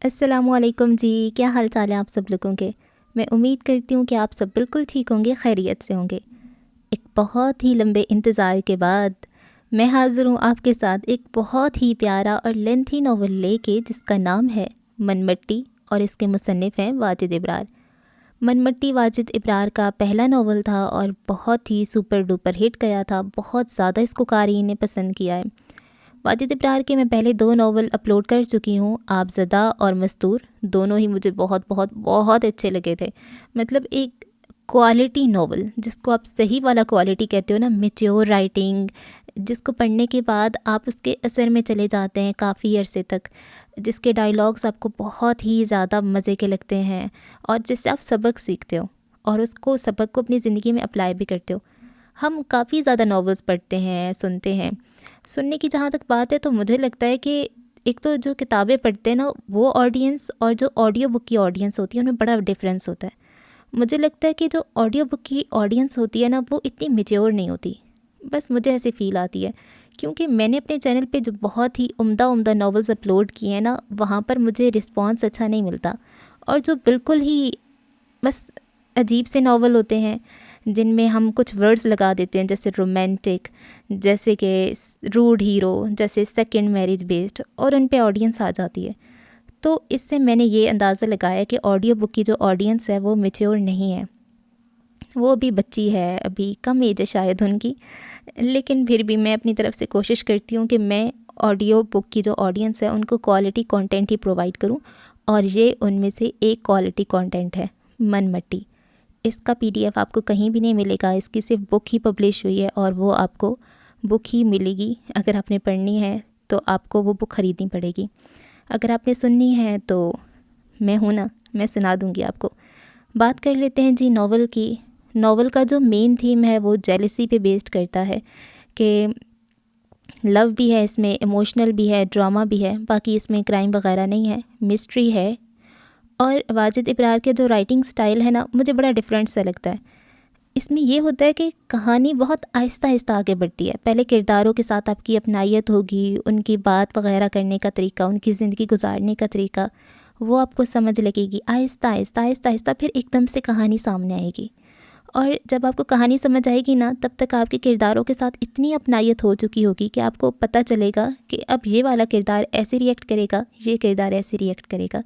السلام علیکم جی، کیا حال چال ہے آپ سب لوگوں کے؟ میں امید کرتی ہوں کہ آپ سب بالکل ٹھیک ہوں گے، خیریت سے ہوں گے۔ ایک بہت ہی لمبے انتظار کے بعد میں حاضر ہوں آپ کے ساتھ ایک بہت ہی پیارا اور لینتھی ناول لے کے، جس کا نام ہے من مٹی، اور اس کے مصنف ہیں واجد ابرار۔ من مٹی واجد ابرار کا پہلا ناول تھا اور بہت ہی سپر ڈوپر ہٹ گیا تھا، بہت زیادہ اس کو قارئین نے پسند کیا ہے۔ واجد ابرار کے میں پہلے 2 ناول اپلوڈ کر چکی ہوں، آپ زدہ اور مستور، دونوں ہی مجھے بہت بہت بہت اچھے لگے تھے۔ مطلب ایک کوالٹی ناول، جس کو آپ صحیح والا کوالٹی کہتے ہو نا، میچیور رائٹنگ، جس کو پڑھنے کے بعد آپ اس کے اثر میں چلے جاتے ہیں کافی عرصے تک، جس کے ڈائلاگس آپ کو بہت ہی زیادہ مزے کے لگتے ہیں، اور جس سے آپ سبق سیکھتے ہو اور اس کو سبق کو اپنی زندگی میں اپلائی بھی کرتے ہو۔ ہم کافی زیادہ ناولز پڑھتے ہیں، سنتے ہیں۔ سننے کی جہاں تک بات ہے تو مجھے لگتا ہے کہ ایک تو جو کتابیں پڑھتے ہیں نا وہ آڈینس، اور جو آڈیو بک کی آڈینس ہوتی ہے ان میں بڑا ڈفرینس ہوتا ہے۔ مجھے لگتا ہے کہ جو آڈیو بک کی آڈینس ہوتی ہے نا وہ اتنی میچیور نہیں ہوتی، بس مجھے ایسے فیل آتی ہے، کیونکہ میں نے اپنے چینل پہ جو بہت ہی عمدہ ناولز اپلوڈ کیے ہیں نا، وہاں پر مجھے رسپانس اچھا نہیں ملتا، اور جو بالکل ہی بس عجیب سے ناول ہوتے ہیں جن میں ہم کچھ ورڈز لگا دیتے ہیں، جیسے رومانٹک، جیسے کہ روڈ ہیرو، جیسے سیکنڈ میرج بیسڈ، اور ان پہ آڈینس آ جاتی ہے۔ تو اس سے میں نے یہ اندازہ لگایا کہ آڈیو بک کی جو آڈینس ہے وہ میچیور نہیں ہے، وہ ابھی بچی ہے، ابھی کم ایج ہے شاید ان کی، لیکن پھر بھی میں اپنی طرف سے کوشش کرتی ہوں کہ میں آڈیو بک کی جو آڈینس ہے ان کو کوالٹی کانٹینٹ ہی پرووائڈ کروں، اور یہ ان میں سے ایک کوالٹی کانٹینٹ ہے من مٹی۔ اس کا PDF آپ کو کہیں بھی نہیں ملے گا، اس کی صرف بک ہی پبلش ہوئی ہے، اور وہ آپ کو بک ہی ملے گی۔ اگر آپ نے پڑھنی ہے تو آپ کو وہ بک خریدنی پڑے گی، اگر آپ نے سننی ہے تو میں ہوں نا، میں سنا دوں گی آپ کو۔ بات کر لیتے ہیں جی ناول کی۔ ناول کا جو مین تھیم ہے وہ جیلسی پہ بیسڈ کرتا ہے، کہ لو بھی ہے اس میں، ایموشنل بھی ہے، ڈرامہ بھی ہے، باقی اس میں کرائم وغیرہ نہیں ہے، مسٹری ہے۔ اور واجد ابرار کے جو رائٹنگ سٹائل ہے نا، مجھے بڑا ڈفرینٹ سا لگتا ہے۔ اس میں یہ ہوتا ہے کہ کہانی بہت آہستہ آہستہ آگے بڑھتی ہے۔ پہلے کرداروں کے ساتھ آپ کی اپنائیت ہوگی، ان کی بات وغیرہ کرنے کا طریقہ، ان کی زندگی گزارنے کا طریقہ، وہ آپ کو سمجھ لگے گی آہستہ آہستہ آہستہ آہستہ، پھر ایک دم سے کہانی سامنے آئے گی۔ اور جب آپ کو کہانی سمجھ آئے گی نا، تب تک آپ کے کرداروں کے ساتھ اتنی اپنائیت ہو چکی ہوگی کہ آپ کو پتہ چلے گا کہ اب یہ والا کردار ایسے ریئیکٹ کرے گا، یہ کردار ایسے ریئیکٹ کرے گا،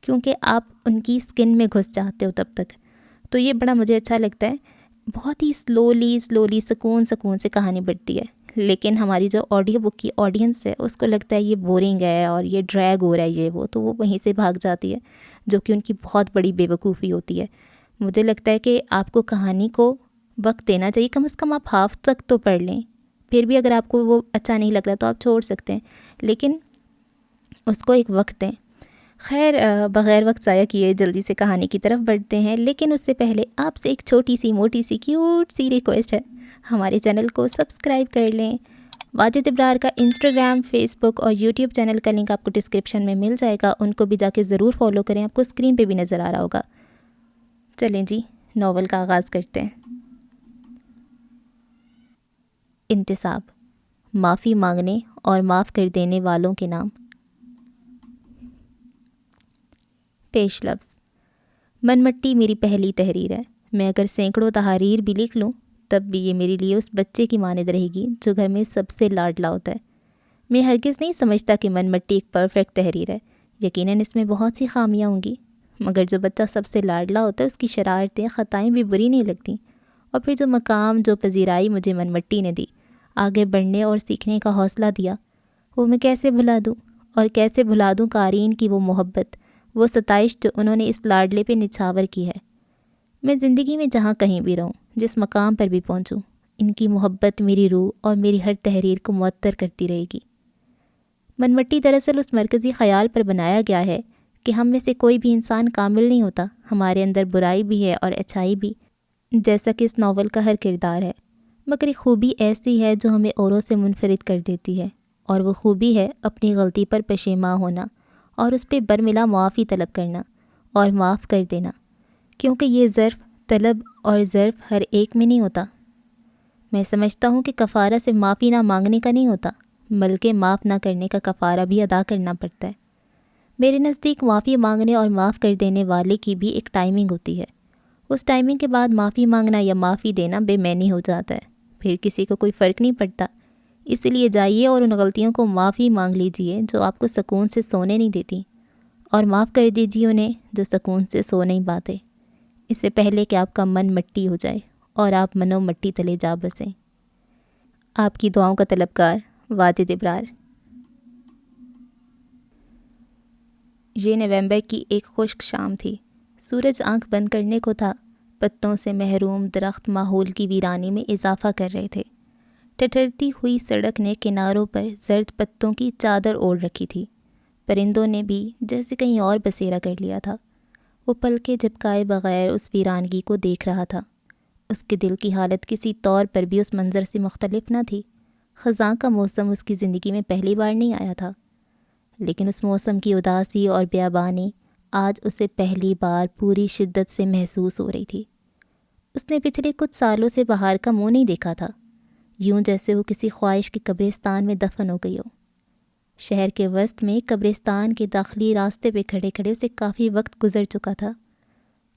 کیونکہ آپ ان کی سکن میں گھس جاتے ہو تب تک۔ تو یہ بڑا مجھے اچھا لگتا ہے۔ بہت ہی سلولی سکون سے کہانی بڑھتی ہے، لیکن ہماری جو آڈیو بک کی آڈینس ہے اس کو لگتا ہے یہ بورنگ ہے اور یہ ڈریگ ہو رہا ہے، یہ وہ، تو وہ وہیں سے بھاگ جاتی ہے، جو کہ ان کی بہت بڑی بے وقوفی ہوتی ہے۔ مجھے لگتا ہے کہ آپ کو کہانی کو وقت دینا چاہیے، کم از کم آپ ہاف تک تو پڑھ لیں، پھر بھی اگر آپ کو وہ اچھا نہیں لگ رہا تو آپ چھوڑ سکتے ہیں، لیکن اس کو ایک وقت دیں۔ خیر، بغیر وقت ضائع کیے جلدی سے کہانی کی طرف بڑھتے ہیں، لیکن اس سے پہلے آپ سے ایک چھوٹی سی موٹی سی کیوٹ سی ریکویسٹ ہے، ہمارے چینل کو سبسکرائب کر لیں۔ واجد ابرار کا انسٹاگرام، فیس بک اور یوٹیوب چینل کا لنک آپ کو ڈسکرپشن میں مل جائے گا، ان کو بھی جا کے ضرور فالو کریں، آپ کو اسکرین پہ بھی نظر آ رہا ہوگا۔ چلیں جی، ناول کا آغاز کرتے ہیں۔ انتصاب، معافی مانگنے اور معاف کر دینے والوں کے نام۔ پیش لفظ: من مٹی میری پہلی تحریر ہے، میں اگر سینکڑوں تحاریر بھی لکھ لوں تب بھی یہ میرے لیے اس بچے کی مانند رہے گی جو گھر میں سب سے لاڈلا ہوتا ہے۔ میں ہرگز نہیں سمجھتا کہ من مٹی ایک پرفیکٹ تحریر ہے، یقیناً اس میں بہت سی خامیاں ہوں گی، مگر جو بچہ سب سے لاڈلا ہوتا ہے اس کی شرارتیں، خطائیں بھی بری نہیں لگتیں۔ اور پھر جو مقام، جو پذیرائی مجھے من مٹی نے دی، آگے بڑھنے اور سیکھنے کا حوصلہ دیا، وہ میں کیسے بھلا دوں؟ اور کیسے بھلا دوں قارئین کی وہ محبت، وہ ستائش جو انہوں نے اس لاڈلے پہ نچھاور کی ہے۔ میں زندگی میں جہاں کہیں بھی رہوں، جس مقام پر بھی پہنچوں، ان کی محبت میری روح اور میری ہر تحریر کو معطر کرتی رہے گی۔ من مٹی دراصل اس مرکزی خیال پر بنایا گیا ہے کہ ہم میں سے کوئی بھی انسان کامل نہیں ہوتا، ہمارے اندر برائی بھی ہے اور اچھائی بھی، جیسا کہ اس ناول کا ہر کردار ہے، مگر ایک خوبی ایسی ہے جو ہمیں اوروں سے منفرد کر دیتی ہے، اور وہ خوبی ہے اپنی غلطی پر پشیماں ہونا اور اس پہ برملا معافی طلب کرنا اور معاف کر دینا، کیونکہ یہ ظرف طلب اور ظرف ہر ایک میں نہیں ہوتا۔ میں سمجھتا ہوں کہ کفارہ سے معافی نہ مانگنے کا نہیں ہوتا، بلکہ معاف نہ کرنے کا کفارہ بھی ادا کرنا پڑتا ہے۔ میرے نزدیک معافی مانگنے اور معاف کر دینے والے کی بھی ایک ٹائمنگ ہوتی ہے۔ اس ٹائمنگ کے بعد معافی مانگنا یا معافی دینا بے معنی ہو جاتا ہے، پھر کسی کو کوئی فرق نہیں پڑتا۔ اسی لیے جائیے اور ان غلطیوں کو معافی مانگ لیجئے جو آپ کو سکون سے سونے نہیں دیتی، اور معاف کر دیجیے انہیں جو سکون سے سو نہیں پاتے، اس سے پہلے کہ آپ کا من مٹی ہو جائے اور آپ منو مٹی تلے جا بسیں۔ آپ کی دعاؤں کا طلبگار، واجد ابرار۔ یہ نومبر کی ایک خشک شام تھی۔ سورج آنکھ بند کرنے کو تھا۔ پتوں سے محروم درخت ماحول کی ویرانی میں اضافہ کر رہے تھے۔ ٹھٹھرتی ہوئی سڑک نے کناروں پر زرد پتوں کی چادر اوڑھ رکھی تھی۔ پرندوں نے بھی جیسے کہیں اور بسیرا کر لیا تھا۔ وہ پلکیں جھپکائے بغیر اس ویرانگی کو دیکھ رہا تھا۔ اس کے دل کی حالت کسی طور پر بھی اس منظر سے مختلف نہ تھی۔ خزاں کا موسم اس کی زندگی میں پہلی بار نہیں آیا تھا، لیکن اس موسم کی اداسی اور بیابانی آج اسے پہلی بار پوری شدت سے محسوس ہو رہی تھی۔ اس نے پچھلے کچھ سالوں سے بہار کا منہ نہیں دیکھا تھا، یوں جیسے وہ کسی خواہش کے قبرستان میں دفن ہو گئی ہو۔ شہر کے وسط میں قبرستان کے داخلی راستے پہ کھڑے کھڑے اسے کافی وقت گزر چکا تھا۔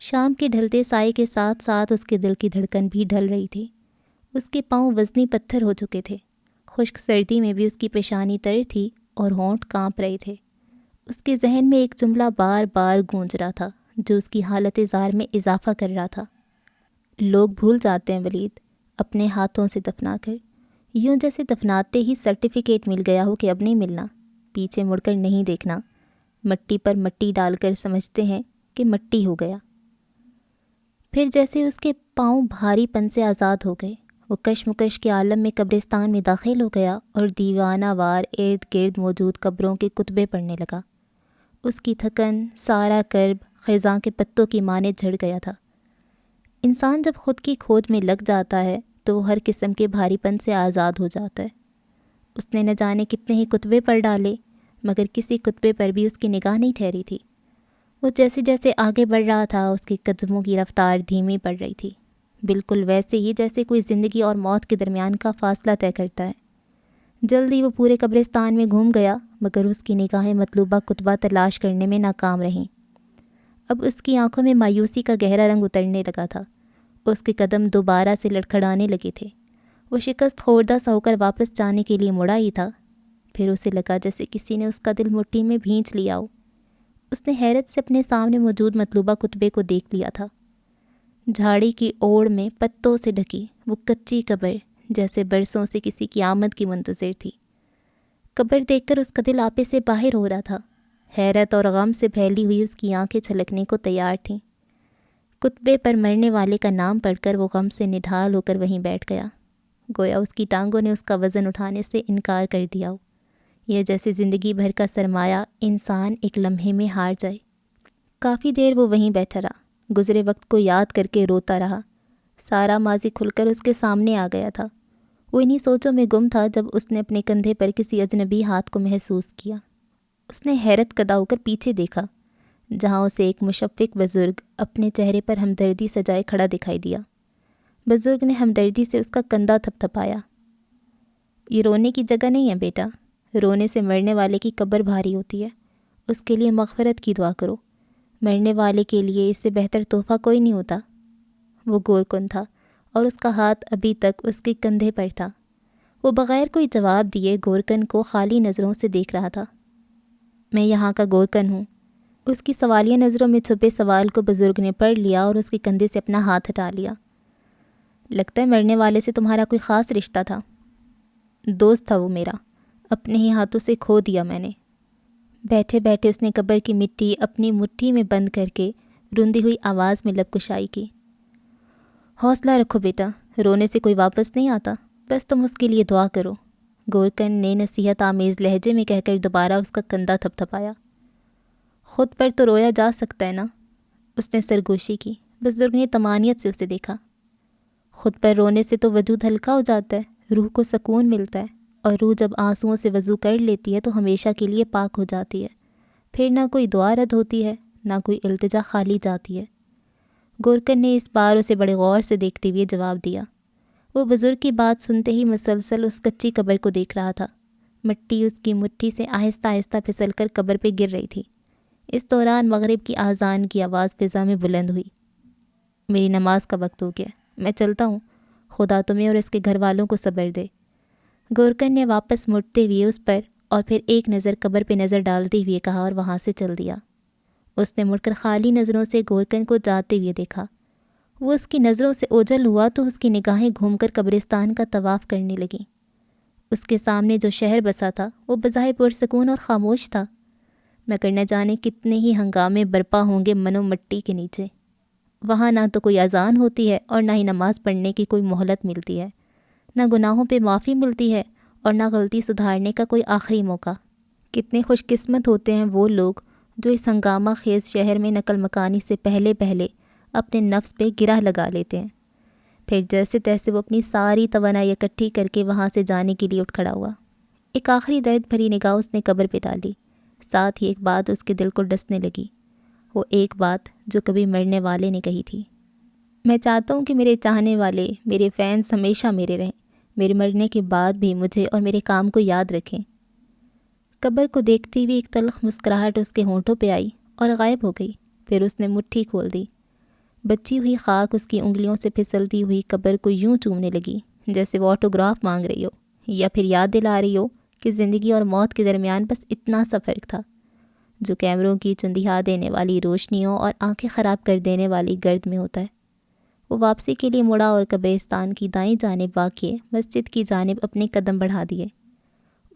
شام کے ڈھلتے سائے کے ساتھ ساتھ اس کے دل کی دھڑکن بھی ڈھل رہی تھی۔ اس کے پاؤں وزنی پتھر ہو چکے تھے۔ خشک سردی میں بھی اس کی پیشانی تر تھی اور ہونٹ کانپ رہے تھے۔ اس کے ذہن میں ایک جملہ بار بار گونج رہا تھا جو اس کی حالت زار میں اضافہ کر رہا تھا۔ لوگ بھول جاتے ہیں ولید، اپنے ہاتھوں سے دفنا کر، یوں جیسے دفناتے ہی سرٹیفکیٹ مل گیا ہو کہ اب نہیں ملنا، پیچھے مڑ کر نہیں دیکھنا، مٹی پر مٹی ڈال کر سمجھتے ہیں کہ مٹی ہو گیا۔ پھر جیسے اس کے پاؤں بھاری پن سے آزاد ہو گئے، وہ کشمکش کے عالم میں قبرستان میں داخل ہو گیا اور دیوانہ وار ارد گرد موجود قبروں کے کتبے پڑھنے لگا۔ اس کی تھکن، سارا کرب خزاں کے پتوں کی مانند جھڑ گیا تھا۔ انسان جب خود کی کھود میں لگ جاتا ہے تو وہ ہر قسم کے بھاری پن سے آزاد ہو جاتا ہے۔ اس نے نہ جانے کتنے ہی کتبے پڑھ ڈالے، مگر کسی کتبے پر بھی اس کی نگاہ نہیں ٹھہری تھی۔ وہ جیسے جیسے آگے بڑھ رہا تھا اس کے قدموں کی رفتار دھیمی پڑ رہی تھی، بالکل ویسے ہی جیسے کوئی زندگی اور موت کے درمیان کا فاصلہ طے کرتا ہے۔ جلدی وہ پورے قبرستان میں گھوم گیا، مگر اس کی نگاہیں مطلوبہ کتبہ تلاش کرنے میں ناکام رہیں۔ اب اس کی آنکھوں میں مایوسی کا گہرا رنگ اترنے لگا تھا۔ اس کے قدم دوبارہ سے لڑکھڑانے لگے تھے۔ وہ شکست خوردہ سا ہو کر واپس جانے کے لیے مڑا ہی تھا، پھر اسے لگا جیسے کسی نے اس کا دل مٹھی میں بھینچ لیا ہو۔ اس نے حیرت سے اپنے سامنے موجود مطلوبہ کتبے کو دیکھ لیا تھا۔ جھاڑی کی اوڑ میں پتوں سے ڈھکی وہ کچی قبر جیسے برسوں سے کسی کی آمد کی منتظر تھی۔ قبر دیکھ کر اس کا دل آپے سے باہر ہو رہا تھا۔ حیرت اور غم سے پھیلی ہوئی اس کی آنکھیں چھلکنے کو تیار تھیں۔ کتبے پر مرنے والے کا نام پڑھ کر وہ غم سے نڈھال ہو کر وہیں بیٹھ گیا، گویا اس کی ٹانگوں نے اس کا وزن اٹھانے سے انکار کر دیا ہو۔ یہ جیسے زندگی بھر کا سرمایہ انسان ایک لمحے میں ہار جائے۔ کافی دیر وہ وہیں بیٹھا رہا، گزرے وقت کو یاد کر کے روتا رہا۔ سارا ماضی کھل کر اس کے سامنے آ گیا تھا۔ وہ انہی سوچوں میں گم تھا جب اس نے اپنے کندھے پر کسی اجنبی ہاتھ کو محسوس کیا۔ اس نے حیرت زدہ ہو کر پیچھے دیکھا، جہاں اسے ایک مشفق بزرگ اپنے چہرے پر ہمدردی سجائے کھڑا دکھائی دیا۔ بزرگ نے ہمدردی سے اس کا کندھا تھپ تھپایا۔ یہ رونے کی جگہ نہیں ہے بیٹا، رونے سے مرنے والے کی قبر بھاری ہوتی ہے، اس کے لیے مغفرت کی دعا کرو، مرنے والے کے لیے اس سے بہتر تحفہ کوئی نہیں ہوتا۔ وہ گورکن تھا اور اس کا ہاتھ ابھی تک اس کے کندھے پر تھا۔ وہ بغیر کوئی جواب دیے گورکن کو خالی نظروں سے دیکھ رہا تھا۔ میں یہاں کا گورکن ہوں۔ اس کی سوالیہ نظروں میں چھپے سوال کو بزرگ نے پڑھ لیا اور اس کے کندھے سے اپنا ہاتھ ہٹا لیا۔ لگتا ہے مرنے والے سے تمہارا کوئی خاص رشتہ تھا۔ دوست تھا وہ میرا، اپنے ہی ہاتھوں سے کھو دیا میں نے۔ بیٹھے بیٹھے اس نے قبر کی مٹی اپنی مٹھی میں بند کر کے روندی ہوئی آواز میں لب کشائی کی۔ حوصلہ رکھو بیٹا، رونے سے کوئی واپس نہیں آتا، بس تم اس کے لیے دعا کرو، گورکن نے نصیحت آمیز لہجے میں کہہ کر دوبارہ اس کا کندھا تھپ تھپایا۔ خود پر تو رویا جا سکتا ہے نا؟ اس نے سرگوشی کی۔ بزرگ نے طمانیت سے اسے دیکھا۔ خود پر رونے سے تو وجود ہلکا ہو جاتا ہے، روح کو سکون ملتا ہے، اور روح جب آنسوؤں سے وضو کر لیتی ہے تو ہمیشہ کے لیے پاک ہو جاتی ہے، پھر نہ کوئی دعا رد ہوتی ہے، نہ کوئی التجا خالی جاتی ہے۔ گورکن نے اس بار اسے بڑے غور سے دیکھتے ہوئے جواب دیا۔ وہ بزرگ کی بات سنتے ہی مسلسل اس کچی قبر کو دیکھ رہا تھا۔ مٹی اس کی مٹھی سے آہستہ آہستہ پھسل کر قبر پہ گر رہی تھی۔ اس دوران مغرب کی اذان کی آواز فضا میں بلند ہوئی۔ میری نماز کا وقت ہو گیا، میں چلتا ہوں، خدا تمہیں اور اس کے گھر والوں کو صبر دے۔ گورکن نے واپس مڑتے ہوئے اس پر اور پھر ایک نظر قبر پہ نظر ڈالتے ہوئے کہا اور وہاں سے چل دیا۔ اس نے مڑ کر خالی نظروں سے گورکن کو جاتے ہوئے دیکھا۔ وہ اس کی نظروں سے اوجھل ہوا تو اس کی نگاہیں گھوم کر قبرستان کا طواف کرنے لگیں۔ اس کے سامنے جو شہر بسا تھا وہ بظاہر پرسکون اور خاموش تھا، مگر نہ جانے کتنے ہی ہنگامے برپا ہوں گے من و مٹی کے نیچے۔ وہاں نہ تو کوئی اذان ہوتی ہے اور نہ ہی نماز پڑھنے کی کوئی مہلت ملتی ہے، نہ گناہوں پہ معافی ملتی ہے اور نہ غلطی سدھارنے کا کوئی آخری موقع۔ کتنے خوش قسمت ہوتے ہیں وہ لوگ جو اس ہنگامہ خیز شہر میں نقل مکانی سے پہلے اپنے نفس پہ گرہ لگا لیتے ہیں۔ پھر جیسے تیسے وہ اپنی ساری توانائی اکٹھی کر کے وہاں سے جانے کے لیے اٹھ کھڑا ہوا۔ ایک آخری درد بھری نگاہ اس نے قبر پہ ڈالی، ساتھ ہی ایک بات اس کے دل کو ڈسنے لگی، وہ ایک بات جو کبھی مرنے والے نے کہی تھی۔ میں چاہتا ہوں کہ میرے چاہنے والے، میرے فینس ہمیشہ میرے رہیں، میرے مرنے کے بعد بھی مجھے اور میرے کام کو یاد رکھیں۔ قبر کو دیکھتی ہوئی ایک تلخ مسکراہٹ اس کے ہونٹوں پہ آئی اور غائب ہو گئی۔ پھر اس نے مٹھی کھول دی۔ بچی ہوئی خاک اس کی انگلیوں سے پھسلتی ہوئی قبر کو یوں چومنے لگی جیسے وہ آٹوگراف مانگ رہی ہو یا پھر یاد دلا رہی ہو کہ زندگی اور موت کے درمیان بس اتنا سا فرق تھا جو کیمروں کی چندھیا دینے والی روشنیوں اور آنکھیں خراب کر دینے والی گرد میں ہوتا ہے۔ وہ واپسی کے لیے مڑا اور قبرستان کی دائیں جانب واقع مسجد کی جانب اپنے قدم بڑھا دیے۔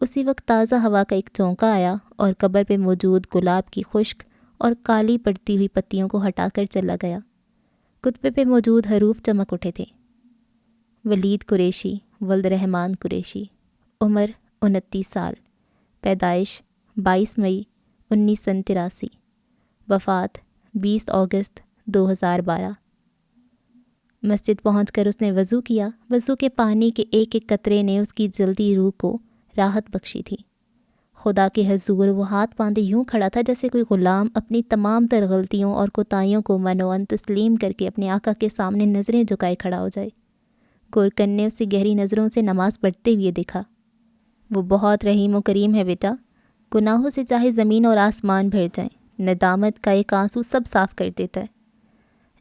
اسی وقت تازہ ہوا کا ایک چونکا آیا اور قبر پہ موجود گلاب کی خشک اور کالی پڑتی ہوئی پتیوں کو ہٹا کر چلا گیا۔ کتبے پہ موجود حروف چمک اٹھے تھے۔ ولید قریشی، ولد رحمان قریشی، عمر 29 سال، پیدائش 22 مئی 1983، وفات 20 اگست 2012۔ مسجد پہنچ کر اس نے وضو کیا۔ وضو کے پانی کے ایک ایک قطرے نے اس کی جلدی روح کو راحت بخشی تھی۔ خدا کے حضور وہ ہاتھ باندھے یوں کھڑا تھا جیسے کوئی غلام اپنی تمام تر غلطیوں اور کوتاہیوں کو منوان تسلیم کر کے اپنے آقا کے سامنے نظریں جھکائے کھڑا ہو جائے۔ گورکن نے اسے گہری نظروں سے نماز پڑھتے ہوئے دیکھا۔ وہ بہت رحیم و کریم ہے بیٹا، گناہوں سے چاہے زمین اور آسمان بھر جائیں، ندامت کا ایک آنسو سب صاف کر دیتا ہے۔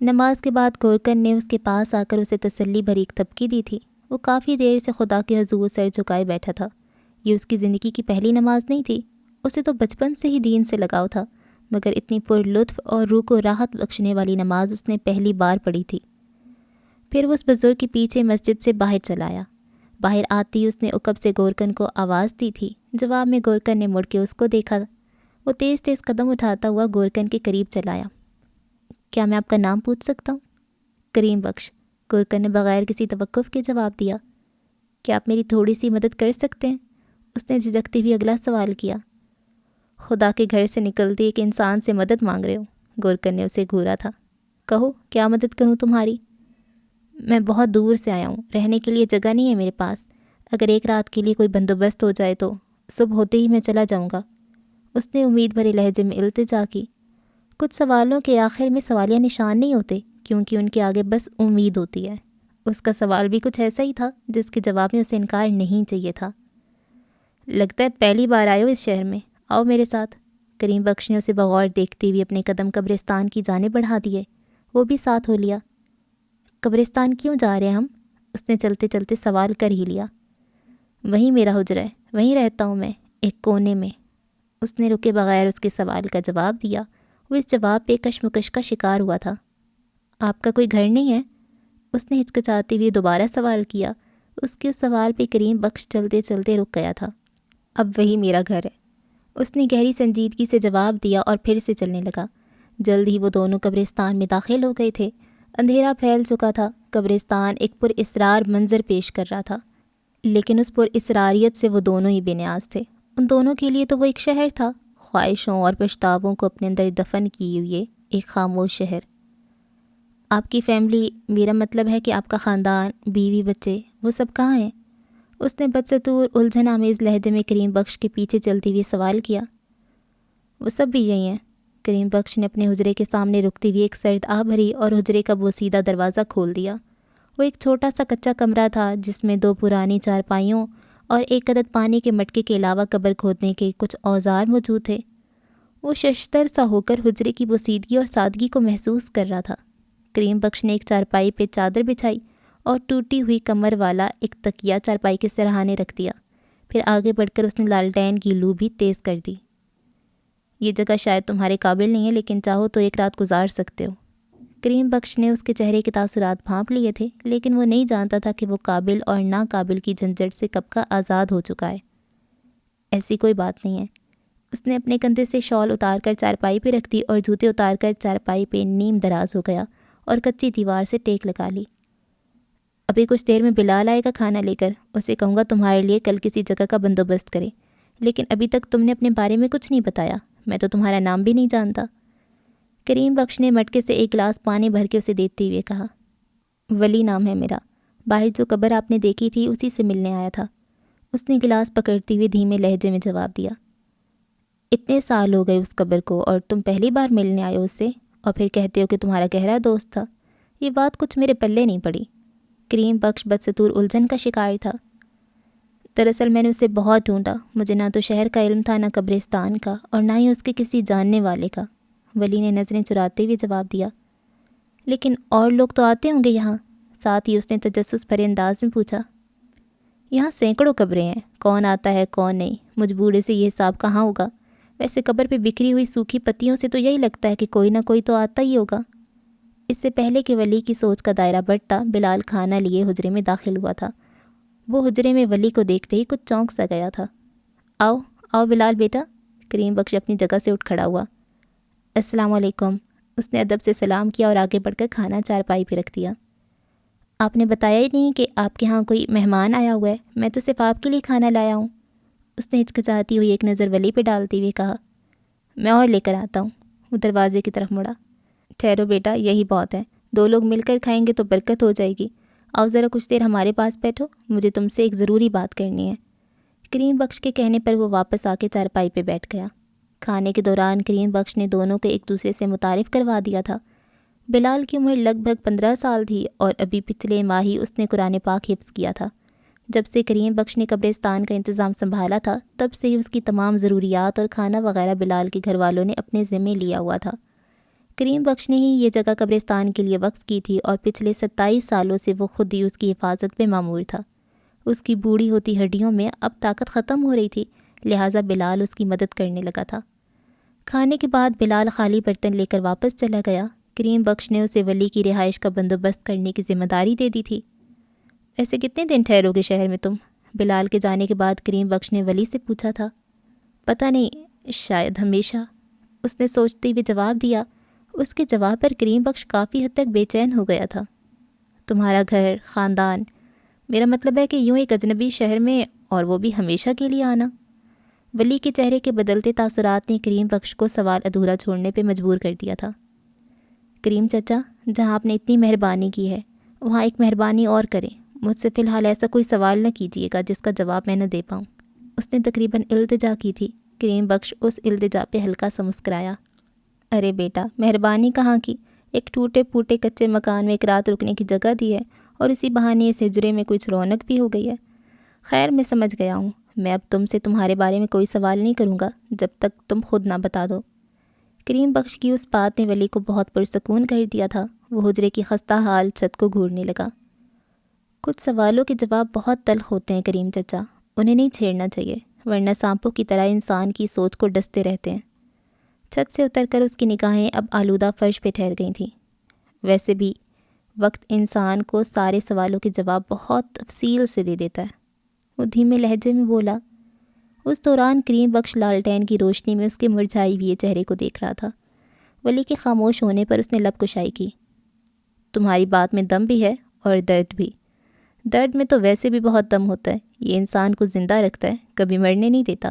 نماز کے بعد گورکن نے اس کے پاس آ کر اسے تسلی بھری ایک تھپکی دی تھی۔ وہ کافی دیر سے خدا کے حضور سر جھکائے بیٹھا تھا۔ یہ اس کی زندگی کی پہلی نماز نہیں تھی، اسے تو بچپن سے ہی دین سے لگاؤ تھا، مگر اتنی پر لطف اور روح کو راحت بخشنے والی نماز اس نے پہلی بار پڑھی تھی۔ پھر وہ اس بزرگ کے پیچھے مسجد سے باہر چلا آیا۔ باہر آتی اس نے عقب سے گورکن کو آواز دی تھی۔ جواب میں گورکن نے مڑ کے اس کو دیکھا۔ وہ تیز تیز قدم اٹھاتا ہوا گورکن کے قریب چلایا۔ کیا میں آپ کا نام پوچھ سکتا ہوں؟ کریم بخش، گورکن نے بغیر کسی توقف کے جواب دیا۔ کیا آپ میری تھوڑی سی مدد کر سکتے ہیں؟ اس نے جھجکتے ہوئے اگلا سوال کیا۔ خدا کے گھر سے نکلتے ایک انسان سے مدد مانگ رہے ہو؟ گورکن نے اسے گھورا تھا۔ کہو کیا مدد کروں تمہاری؟ میں بہت دور سے آیا ہوں، رہنے کے لیے جگہ نہیں ہے میرے پاس، اگر ایک رات کے لیے کوئی بندوبست ہو جائے تو صبح ہوتے ہی میں چلا جاؤں گا۔ اس نے امید بھرے لہجے میں التجا کی۔ کچھ سوالوں کے آخر میں سوالیہ نشان نہیں ہوتے کیونکہ ان کے آگے بس امید ہوتی ہے۔ اس کا سوال بھی کچھ ایسا ہی تھا جس کے جواب میں اسے انکار نہیں چاہیے تھا۔ لگتا ہے پہلی بار آئے ہو اس شہر میں، آؤ میرے ساتھ۔ کریم بخش نے اسے بغور دیکھتے ہوئے اپنے قدم قبرستان کی جانب بڑھا دیے۔ وہ بھی ساتھ ہو لیا۔ قبرستان کیوں جا رہے ہیں ہم؟ اس نے چلتے چلتے سوال کر ہی لیا۔ وہیں میرا حجرہ ہے، وہیں رہتا ہوں میں، ایک کونے میں۔ اس نے رکے بغیر اس کے سوال کا جواب دیا۔ وہ اس جواب پہ کشمکش کا شکار ہوا تھا۔ آپ کا کوئی گھر نہیں ہے؟ اس نے ہچکچاتے ہوئے دوبارہ سوال کیا۔ اس کے سوال پہ کریم بخش چلتے چلتے رک گیا تھا۔ اب وہی میرا گھر ہے، اس نے گہری سنجیدگی سے جواب دیا اور پھر سے چلنے لگا۔ جلد ہی وہ دونوں قبرستان میں داخل ہو گئے تھے۔ اندھیرا پھیل چکا تھا۔ قبرستان ایک پر اسرار منظر پیش کر رہا تھا، لیکن اس پر اسراریت سے وہ دونوں ہی بے نیاز تھے۔ ان دونوں کے لیے تو وہ ایک شہر تھا، خواہشوں اور پچھتاووں کو اپنے اندر دفن کیے ہوئے ایک خاموش شہر۔ آپ کی فیملی، میرا مطلب ہے کہ آپ کا خاندان، بیوی، بچے، وہ سب کہاں ہیں؟ اس نے بدستور الجھن آمیز لہجے میں کریم بخش کے پیچھے چلتے ہوئے سوال کیا۔ وہ سب بھی یہی ہیں۔ کریم بخش نے اپنے حجرے کے سامنے رکتے ہوئے ایک سرد آہ بھری اور حجرے کا بوسیدہ دروازہ کھول دیا۔ وہ ایک چھوٹا سا کچا کمرہ تھا جس میں 2 پرانی چارپائیوں اور ایک عدد پانی کے مٹکے کے علاوہ قبر کھودنے کے کچھ اوزار موجود تھے۔ وہ ششدر سا ہو کر حجرے کی بوسیدگی اور سادگی کو محسوس کر رہا تھا۔ کریم بخش نے ایک چارپائی پہ چادر بچھائی اور ٹوٹی ہوئی کمر والا ایک تکیہ چارپائی کے سرہانے رکھ دیا۔ پھر آگے بڑھ کر اس نے لالٹین کی لو بھی تیز کر دی۔ یہ جگہ شاید تمہارے قابل نہیں ہے، لیکن چاہو تو ایک رات گزار سکتے ہو۔ کریم بخش نے اس کے چہرے کے تاثرات بھانپ لیے تھے، لیکن وہ نہیں جانتا تھا کہ وہ قابل اور ناقابل کی جھنجھٹ سے کب کا آزاد ہو چکا ہے۔ ایسی کوئی بات نہیں ہے۔ اس نے اپنے کندھے سے شال اتار کر چارپائی پہ رکھ دی اور جوتے اتار کر چارپائی پہ نیم دراز ہو گیا اور کچی دیوار سے ٹیک لگا لی۔ ابھی کچھ دیر میں بلال آئے گا کھانا لے کر، اسے کہوں گا تمہارے لیے کل کسی جگہ کا بندوبست کرے، لیکن ابھی تک تم نے اپنے بارے میں کچھ نہیں بتایا، میں تو تمہارا نام بھی نہیں جانتا۔ کریم بخش نے مٹکے سے ایک گلاس پانی بھر کے اسے دیتے ہوئے کہا، ولی نام ہے میرا، باہر جو قبر آپ نے دیکھی تھی اسی سے ملنے آیا تھا۔ اس نے گلاس پکڑتے ہوئے دھیمے لہجے میں جواب دیا۔ اتنے سال ہو گئے اس قبر کو اور تم پہلی بار ملنے آئے ہو اس سے، اور پھر کہتے ہو کہ تمہارا گہرا دوست تھا۔ یہ بات کچھ میرے پلے نہیں پڑی۔ کریم بخش بدستور الجھن کا شکار تھا۔ دراصل میں نے اسے بہت ڈھونڈا، مجھے نہ تو شہر کا علم تھا، نہ قبرستان کا، اور نہ ہی اس کے کسی جاننے والے کا۔ ولی نے نظریں چراتے ہوئے جواب دیا۔ لیکن اور لوگ تو آتے ہوں گے یہاں؟ ساتھ ہی اس نے تجسس بھرے انداز میں پوچھا۔ یہاں سینکڑوں قبریں ہیں، کون آتا ہے کون نہیں، مجھ بوڑھے سے یہ حساب کہاں ہوگا؟ ویسے قبر پہ بکھری ہوئی سوکھی پتیوں سے تو یہی لگتا ہے کہ کوئی نہ کوئی تو آتا ہی ہوگا۔ اس سے پہلے کہ ولی کی سوچ کا دائرہ بڑھتا، بلال کھانا لیے حجرے میں داخل ہوا تھا۔ وہ حجرے میں ولی کو دیکھتے ہی کچھ چونک سا گیا تھا۔ آؤ آؤ بلال بیٹا۔ کریم بخش اپنی جگہ سے اٹھ کھڑا ہوا۔ السلام علیکم۔ اس نے ادب سے سلام کیا اور آگے بڑھ کر کھانا چارپائی پہ رکھ دیا۔ آپ نے بتایا ہی نہیں کہ آپ کے ہاں کوئی مہمان آیا ہوا ہے، میں تو صرف آپ کے لیے کھانا لایا ہوں۔ اس نے ہچکچاتی ہوئی ایک نظر ولی پہ ڈالتے ہوئے کہا، میں اور لے کر آتا ہوں۔ وہ دروازے کی طرف مڑا۔ ٹھہرو بیٹا، یہی بہت ہے، 2 لوگ مل کر کھائیں گے تو برکت ہو جائے گی۔ آؤ ذرا کچھ دیر ہمارے پاس بیٹھو، مجھے تم سے ایک ضروری بات کرنی ہے۔ کریم بخش کے کہنے پر وہ واپس آ کے چارپائی پہ بیٹھ گیا۔ کھانے کے دوران کریم بخش نے دونوں کو ایک دوسرے سے متعارف کروا دیا تھا۔ بلال کی عمر لگ بھگ 15 سال تھی اور ابھی پچھلے ماہ ہی اس نے قرآن پاک حفظ کیا تھا۔ جب سے کریم بخش نے قبرستان کا انتظام سنبھالا تھا، تب سے ہی اس کی تمام ضروریات اور کھانا وغیرہ بلال کے گھر والوں نے اپنے ذمے لیا ہوا تھا۔ کریم بخش نے ہی یہ جگہ قبرستان کے لیے وقف کی تھی اور پچھلے 27 سالوں سے وہ خود ہی اس کی حفاظت پہ مامور تھا۔ اس کی بوڑھی ہوتی ہڈیوں میں اب طاقت ختم ہو رہی تھی، لہٰذا بلال اس کی مدد کرنے لگا تھا۔ کھانے کے بعد بلال خالی برتن لے کر واپس چلا گیا۔ کریم بخش نے اسے ولی کی رہائش کا بندوبست کرنے کی ذمہ داری دے دی تھی۔ ایسے کتنے دن ٹھہرو گے شہر میں تم؟ بلال کے جانے کے بعد کریم بخش نے ولی سے پوچھا تھا۔ پتہ نہیں، شاید ہمیشہ، اس نے سوچتے ہوئے جواب دیا۔ اس کے جواب پر کریم بخش کافی حد تک بے چین ہو گیا تھا۔ تمہارا گھر، خاندان، میرا مطلب ہے کہ یوں ایک اجنبی شہر میں، اور وہ بھی ہمیشہ کے لیے آنا؟ ولی کے چہرے کے بدلتے تاثرات نے کریم بخش کو سوال ادھورا چھوڑنے پہ مجبور کر دیا تھا۔ کریم چچا، جہاں آپ نے اتنی مہربانی کی ہے، وہاں ایک مہربانی اور کریں، مجھ سے فی الحال ایسا کوئی سوال نہ کیجیے گا جس کا جواب میں نہ دے پاؤں۔ اس نے تقریباً التجا کی تھی۔ کریم بخش اس التجا پہ ہلکا سا مسکرایا۔ ارے بیٹا، مہربانی کہاں کی، ایک ٹوٹے پھوٹے کچے مکان میں ایک رات رکنے کی جگہ دی ہے، اور اسی بہانے اس ہجرے میں کچھ رونق بھی ہو گئی ہے۔ خیر، میں سمجھ گیا ہوں، میں اب تم سے تمہارے بارے میں کوئی سوال نہیں کروں گا جب تک تم خود نہ بتا دو۔ کریم بخش کی اس بات نے ولی کو بہت پرسکون کر دیا تھا۔ وہ حجرے کی خستہ حال چھت کو گھورنے لگا۔ کچھ سوالوں کے جواب بہت تلخ ہوتے ہیں کریم چچا، انہیں نہیں چھیڑنا چاہیے، ورنہ سانپوں کی طرح انسان کی سوچ کو ڈستے رہتے ہیں۔ چھت سے اتر کر اس کی نگاہیں اب آلودہ فرش پہ ٹھہر گئی تھیں۔ ویسے بھی وقت انسان کو سارے سوالوں کے جواب بہت تفصیل سے دے دیتا ہے، وہ دھیمے لہجے میں بولا۔ اس دوران کریم بخش لالٹین کی روشنی میں اس کے مرجھائی ہوئے چہرے کو دیکھ رہا تھا۔ ولی کے خاموش ہونے پر اس نے لب کشائی کی۔ تمہاری بات میں دم بھی ہے اور درد بھی۔ درد میں تو ویسے بھی بہت دم ہوتا ہے، یہ انسان کو زندہ رکھتا ہے، کبھی مرنے نہیں دیتا۔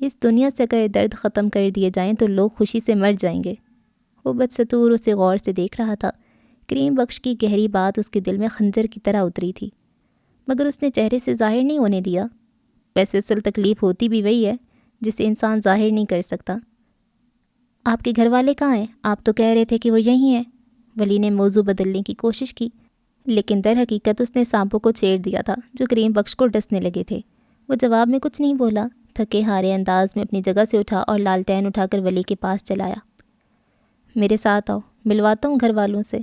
اس دنیا سے اگر درد ختم کر دیے جائیں تو لوگ خوشی سے مر جائیں گے۔ وہ بدستور اسے غور سے دیکھ رہا تھا۔ کریم بخش کی گہری بات اس کے دل میں خنجر کی طرح اتری تھی، مگر اس نے چہرے سے ظاہر نہیں ہونے دیا۔ ویسے اصل تکلیف ہوتی بھی وہی ہے جسے انسان ظاہر نہیں کر سکتا۔ آپ کے گھر والے کہاں ہیں؟ آپ تو کہہ رہے تھے کہ وہ یہیں ہیں۔ ولی نے موضوع بدلنے کی کوشش کی، لیکن در حقیقت اس نے سانپوں کو چھیڑ دیا تھا جو کریم بخش کو ڈسنے لگے تھے۔ وہ جواب میں کچھ نہیں بولا، تھکے ہارے انداز میں اپنی جگہ سے اٹھا اور لالٹین اٹھا کر ولی کے پاس چلایا۔ میرے ساتھ آؤ، ملواتا ہوں گھر والوں سے۔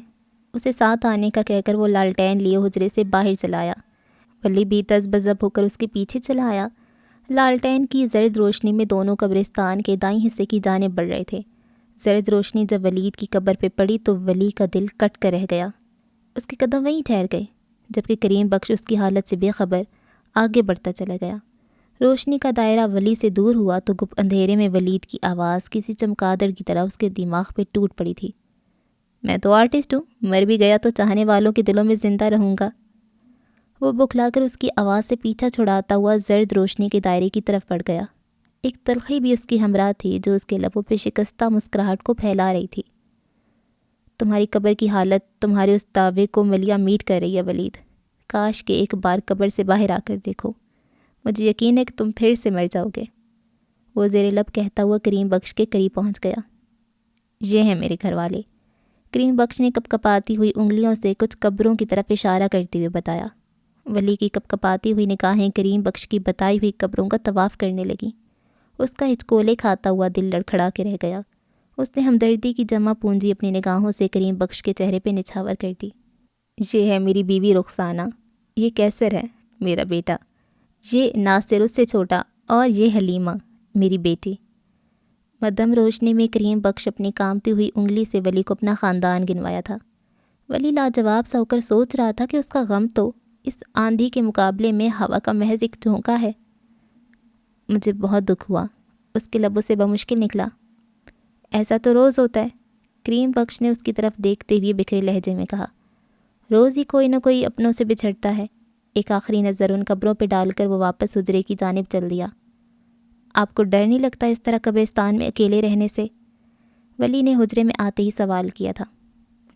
اسے ساتھ آنے کا کہہ کر وہ لالٹین لیے حجرے سے باہر چلایا۔ ولی بھی تذبذب ہو کر اس کے پیچھے چلا آیا۔ لالٹین کی زرد روشنی میں دونوں قبرستان کے دائیں حصے کی جانب بڑھ رہے تھے۔ زرد روشنی جب ولید کی قبر پہ پڑی تو ولی کا دل کٹ کر رہ گیا۔ اس کے قدم وہیں ٹھہر گئے، جبکہ کریم بخش اس کی حالت سے بے خبر آگے بڑھتا چلا گیا۔ روشنی کا دائرہ ولی سے دور ہوا تو گپ اندھیرے میں ولید کی آواز کسی چمگادڑ کی طرح اس کے دماغ پہ ٹوٹ پڑی تھی۔ میں تو آرٹسٹ ہوں، مر بھی گیا تو چاہنے والوں کے دلوں میں زندہ رہوں گا۔ وہ بکھلا کر اس کی آواز سے پیچھا چھڑاتا ہوا زرد روشنی کے دائرے کی طرف بڑھ گیا۔ ایک تلخی بھی اس کی ہمراہ تھی جو اس کے لبوں پہ شکستہ مسکراہٹ کو پھیلا رہی تھی۔ تمہاری قبر کی حالت تمہارے اس دعوے کو ملیا میٹ کر رہی ہے ولید۔ کاش کہ ایک بار قبر سے باہر آ کر دیکھو، مجھے یقین ہے کہ تم پھر سے مر جاؤ گے۔ وہ زیر لب کہتا ہوا کریم بخش کے قریب پہنچ گیا۔ یہ ہیں میرے گھر والے، کریم بخش نے کپ کپاتی ہوئی انگلیوں سے کچھ قبروں کی طرف اشارہ کرتے ہوئے بتایا۔ ولی کی کپ کپاتی ہوئی نگاہیں کریم بخش کی بتائی ہوئی قبروں کا طواف کرنے لگیں۔ اس کا ہچکولے کھاتا ہوا دل لڑکھڑا کے رہ گیا۔ اس نے ہمدردی کی جمع پونجی اپنی نگاہوں سے کریم بخش کے چہرے پہ نچھاور کر دی۔ یہ ہے میری بیوی رخسانہ، یہ کیسر ہے میرا بیٹا، یہ ناصر اس سے چھوٹا، اور یہ حلیمہ میری بیٹی۔ مدھم روشنی میں کریم بخش اپنی کامتی ہوئی انگلی سے ولی کو اپنا خاندان گنوایا تھا۔ ولی لاجواب سا ہو کر سوچ رہا تھا کہ اس کا غم تو اس آندھی کے مقابلے میں ہوا کا محض ایک جھونکا ہے۔ مجھے بہت دکھ ہوا، اس کے لبوں سے بمشکل نکلا۔ ایسا تو روز ہوتا ہے، کریم بخش نے اس کی طرف دیکھتے ہوئے بکھرے لہجے میں کہا۔ روز ہی کوئی نہ کوئی اپنوں سے بچھڑتا ہے۔ ایک آخری نظر ان قبروں پہ ڈال کر وہ واپس حجرے کی جانب چل دیا۔ آپ کو ڈر نہیں لگتا اس طرح قبرستان میں اکیلے رہنے سے؟ ولی نے حجرے میں آتے ہی سوال کیا تھا۔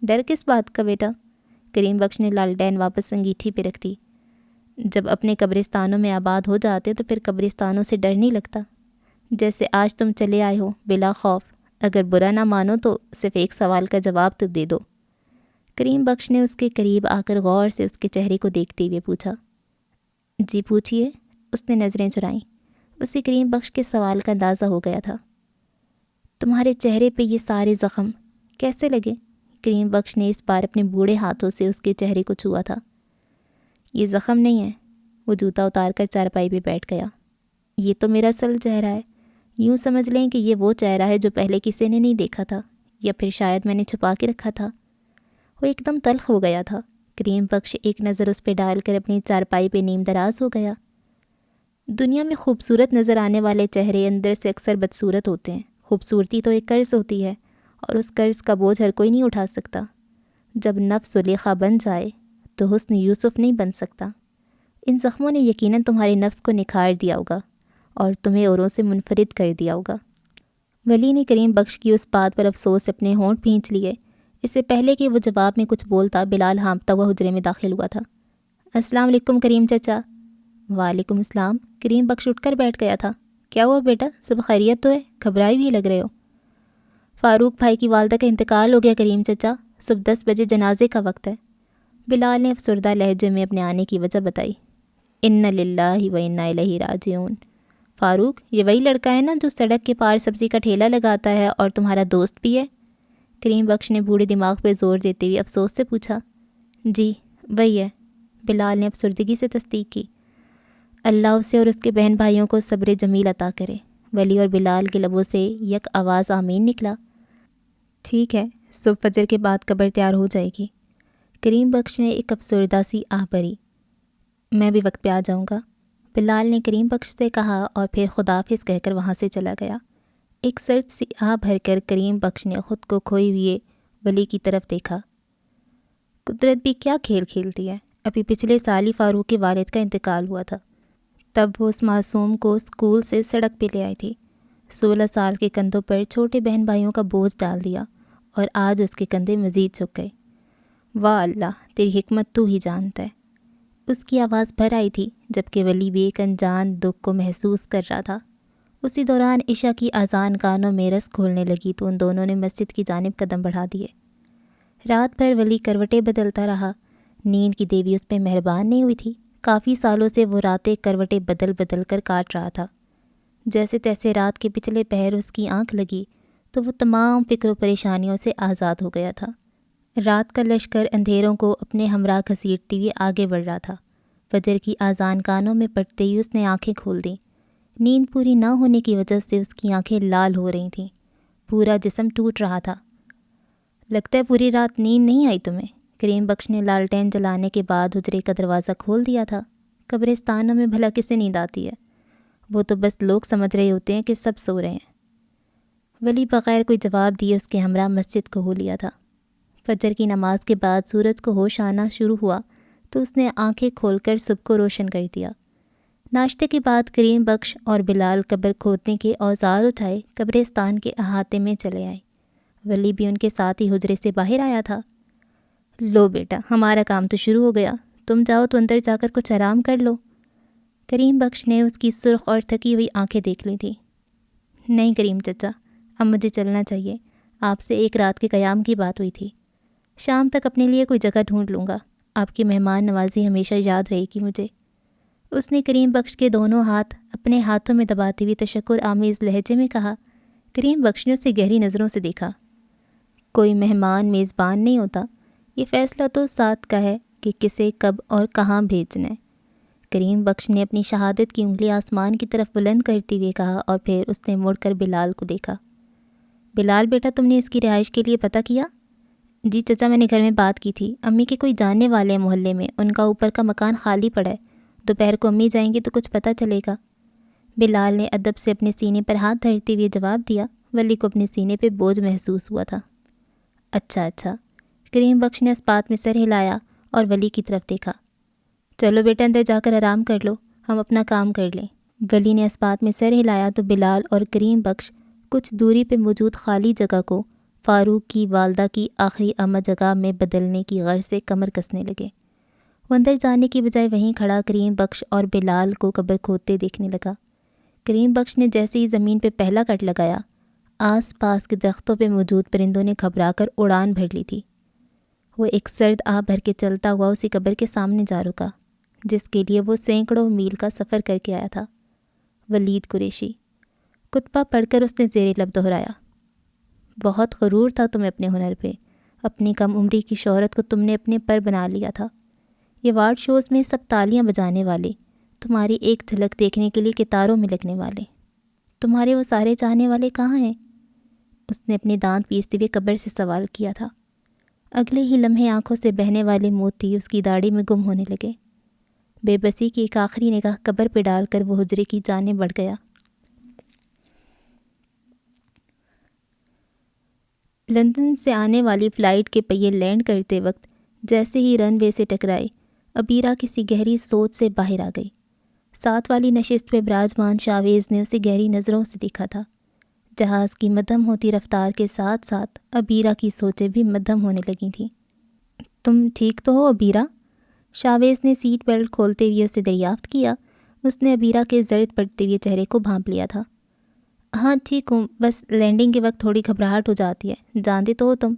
ڈر کس بات کا بیٹا؟ کریم بخش نے لالٹین واپس انگیٹھی پہ رکھ دی۔ جب اپنے قبرستانوں میں آباد ہو جاتے تو پھر قبرستانوں سے ڈر نہیں لگتا؟ جیسے آج تم چلے آئے ہو بلا خوف، اگر برا نہ مانو تو صرف ایک سوال کا جواب تو دے دو۔ کریم بخش نے اس کے قریب آ کر غور سے اس کے چہرے کو دیکھتے ہوئے پوچھا۔ جی پوچھیے، اس نے نظریں چرائیں۔ اسے کریم بخش کے سوال کا اندازہ ہو گیا تھا۔ تمہارے چہرے پہ یہ سارے زخم کیسے لگے؟ کریم بخش نے اس بار اپنے بوڑھے ہاتھوں سے اس کے چہرے کو چھوا تھا۔ یہ زخم نہیں ہے۔ وہ جوتا اتار کر چارپائی پہ بیٹھ گیا۔ یہ تو میرا اصل چہرہ ہے، یوں سمجھ لیں کہ یہ وہ چہرہ ہے جو پہلے کسی نے نہیں دیکھا تھا، یا پھر شاید میں نے چھپا کے رکھا تھا۔ وہ ایک دم تلخ ہو گیا تھا۔ کریم بخش ایک نظر اس پہ ڈال کر اپنی چارپائی پہ نیم دراز ہو گیا۔ دنیا میں خوبصورت نظر آنے والے چہرے اندر سے اکثر بدصورت ہوتے ہیں۔ خوبصورتی تو ایک قرض ہوتی ہے، اور اس قرض کا بوجھ ہر کوئی نہیں اٹھا سکتا۔ جب نفس زلیخا بن جائے تو حسن یوسف نہیں بن سکتا۔ ان زخموں نے یقیناً تمہارے نفس کو نکھار دیا ہوگا اور تمہیں اوروں سے منفرد کر دیا ہوگا۔ ولی نے کریم بخش کی اس بات پر افسوس سے اپنے ہونٹ بھینچ لیے۔ اس سے پہلے کہ وہ جواب میں کچھ بولتا، بلال ہانپتا ہوا حجرے میں داخل ہوا تھا۔ السلام علیکم کریم چچا۔ وعلیکم السلام۔ کریم بخش اٹھ کر بیٹھ گیا تھا۔ کیا ہوا بیٹا، سب خیریت تو ہے؟ گھبرائے ہوئے لگ رہے ہو۔ فاروق بھائی کی والدہ کا انتقال ہو گیا کریم چچا، صبح 10 بجے جنازے کا وقت ہے۔ بلال نے افسردہ لہجے میں اپنے آنے کی وجہ بتائی۔ انا للہ و انا الیہ راجعون۔ فاروق، یہ وہی لڑکا ہے نا جو سڑک کے پار سبزی کا ٹھیلا لگاتا ہے اور تمہارا دوست بھی ہے؟ کریم بخش نے بوڑھے دماغ پہ زور دیتے ہوئے افسوس سے پوچھا۔ جی وہی ہے، بلال نے افسردگی سے تصدیق کی۔ اللہ اسے اور اس کے بہن بھائیوں کو صبر جمیل عطا کرے۔ ولی اور بلال کے لبوں سے یک آواز آمین نکلا۔ ٹھیک ہے، صبح فجر کے بعد قبر تیار ہو جائے گی۔ کریم بخش نے ایک افسردہ سی آہ بھری۔ میں بھی وقت پہ آ جاؤں گا، بلال نے کریم بخش سے کہا اور پھر خداحافظ کہہ کر وہاں سے چلا گیا۔ ایک سرد سی آہ بھر کر کریم بخش نے خود کو کھوئے ہوئے ولی کی طرف دیکھا۔ قدرت بھی کیا کھیل کھیلتی ہے، ابھی پچھلے سال ہی فاروق کے والد کا انتقال ہوا تھا۔ تب وہ اس معصوم کو اسکول سے سڑک پہ لے آئی تھی۔ 16 سال کے کندھوں پر چھوٹے بہن بھائیوں کا بوجھ ڈال دیا، اور آج اس کے کندھے مزید جھک گئے۔ واہ اللہ، تیری حکمت تو ہی جانتا ہے۔ اس کی آواز بھر آئی تھی، جبکہ ولی بھی ایک انجان دکھ کو محسوس کر رہا تھا۔ اسی دوران عشاء کی اذان کانوں میں رس کھولنے لگی تو ان دونوں نے مسجد کی جانب قدم بڑھا دیے۔ رات بھر ولی کروٹیں بدلتا رہا۔ نیند کی دیوی اس پہ مہربان نہیں ہوئی تھی۔ کافی سالوں سے وہ راتیں کروٹیں بدل بدل کر کاٹ رہا تھا۔ جیسے تیسے رات کے پچھلے پہر اس کی آنکھ لگی تو وہ تمام فکر و پریشانیوں سے آزاد ہو گیا تھا۔ رات کا لشکر اندھیروں کو اپنے ہمراہ گھسیٹتے ہوئے آگے بڑھ رہا تھا۔ فجر کی اذان کانوں میں پڑتے ہی اس نے آنکھیں کھول دیں۔ نیند پوری نہ ہونے کی وجہ سے اس کی آنکھیں لال ہو رہی تھیں، پورا جسم ٹوٹ رہا تھا۔ لگتا ہے پوری رات نیند نہیں آئی تمہیں؟ کریم بخش نے لالٹین جلانے کے بعد حجرے کا دروازہ کھول دیا تھا۔ قبرستانوں میں بھلا کسے نیند آتی ہے؟ وہ تو بس لوگ سمجھ رہے ہوتے ہیں کہ سب سو رہے ہیں۔ ولی بغیر کوئی جواب دیے اس کے ہمراہ مسجد کو ہو لیا تھا۔ فجر کی نماز کے بعد سورج کو ہوش آنا شروع ہوا تو اس نے آنکھیں کھول کر صبح کو روشن کر دیا۔ ناشتے کے بعد کریم بخش اور بلال قبر کھودنے کے اوزار اٹھائے قبرستان کے احاطے میں چلے آئے۔ ولی بھی ان کے ساتھ ہی حجرے سے باہر آیا تھا۔ لو بیٹا، ہمارا کام تو شروع ہو گیا، تم جاؤ تو اندر جا کر کچھ آرام کر لو۔ کریم بخش نے اس کی سرخ اور تھکی ہوئی آنکھیں دیکھ لی تھیں۔ نہیں کریم چچا، اب مجھے چلنا چاہیے، آپ سے ایک رات کے قیام کی بات ہوئی تھی۔ شام تک اپنے لیے کوئی جگہ ڈھونڈ لوں گا، آپ کی مہمان نوازی ہمیشہ یاد رہے گی مجھے۔ اس نے کریم بخش کے دونوں ہاتھ اپنے ہاتھوں میں دباتے ہوئے تشکر آمیز لہجے میں کہا۔ کریم بخش نے اسے گہری نظروں سے دیکھا۔ کوئی مہمان میزبان نہیں ہوتا، یہ فیصلہ تو ساتھ کا ہے کہ کسے کب اور کہاں بھیجنا ہے۔ کریم بخش نے اپنی شہادت کی انگلی آسمان کی طرف بلند کرتے ہوئے کہا اور پھر اس نے مڑ کر بلال کو دیکھا۔ بلال بیٹا، تم نے اس کی رہائش کے لیے پتہ کیا؟ جی چچا، میں نے گھر میں بات کی تھی، امی کے کوئی جاننے والے ہیں محلے میں، ان کا اوپر کا مکان خالی پڑا ہے، دوپہر کو امی جائیں گی تو کچھ پتہ چلے گا۔ بلال نے ادب سے اپنے سینے پر ہاتھ دھرتے ہوئے جواب دیا۔ ولی کو اپنے سینے پہ بوجھ محسوس ہوا تھا۔ اچھا۔ کریم بخش نے اس بات میں سر ہلایا اور ولی کی طرف دیکھا۔ چلو بیٹا اندر جا کر آرام کر لو، ہم اپنا کام کر لیں۔ ولی نے اس بات میں سر ہلایا تو بلال اور کریم بخش کچھ دوری پہ موجود خالی جگہ کو فاروق کی والدہ کی آخری اماں جگہ میں بدلنے کی غرض سے کمر کسنے لگے۔ وہ اندر جانے کی بجائے وہیں کھڑا کریم بخش اور بلال کو قبر کھودتے دیکھنے لگا۔ کریم بخش نے جیسے ہی زمین پہ پہلا کٹ لگایا، آس پاس کے درختوں پہ موجود پرندوں نے گھبرا کر اڑان بھر لی تھی۔ وہ ایک سرد آہ بھر کے چلتا ہوا اسی قبر کے سامنے جا رکا جس کے لیے وہ سینکڑوں میل کا سفر کر کے آیا تھا۔ ولید قریشی۔ کتبہ پڑھ کر اس نے زیر لب دہرایا۔ بہت غرور تھا تمہیں اپنے ہنر پہ، اپنی کم عمری کی شہرت کو تم نے اپنے پر بنا لیا تھا۔ یہ وارڈ شوز میں سب تالیاں بجانے والے، تمہاری ایک جھلک دیکھنے کے لیے قطاروں میں لگنے والے، تمہارے وہ سارے چاہنے والے کہاں ہیں؟ اس نے اپنے دانت پیستے ہوئے قبر سے سوال کیا تھا۔ اگلے ہی لمحے آنکھوں سے بہنے والے موتی اس کی داڑھی میں گم ہونے لگے۔ بے بسی کی ایک آخری نگاہ قبر پہ ڈال کر وہ حجرے کی جانب بڑھ گیا۔ لندن سے آنے والی فلائٹ کے پہیے لینڈ کرتے وقت جیسے ہی رن وے سے ٹکرائے، ابیرہ کسی گہری سوچ سے باہر آ گئی۔ ساتھ والی نشست پہ براجمان شاویز نے اسے گہری نظروں سے دیکھا تھا۔ جہاز کی مدھم ہوتی رفتار کے ساتھ ساتھ ابیرہ کی سوچیں بھی مدھم ہونے لگی تھیں۔ تم ٹھیک تو ہو ابیرہ؟ شاویز نے سیٹ بیلٹ کھولتے ہوئے اسے دریافت کیا۔ اس نے ابیرہ کے زرد پڑتے ہوئے چہرے کو بھانپ لیا تھا۔ ہاں ٹھیک ہوں، بس لینڈنگ کے وقت تھوڑی گھبراہٹ ہو جاتی ہے، جانتے تو ہو تم۔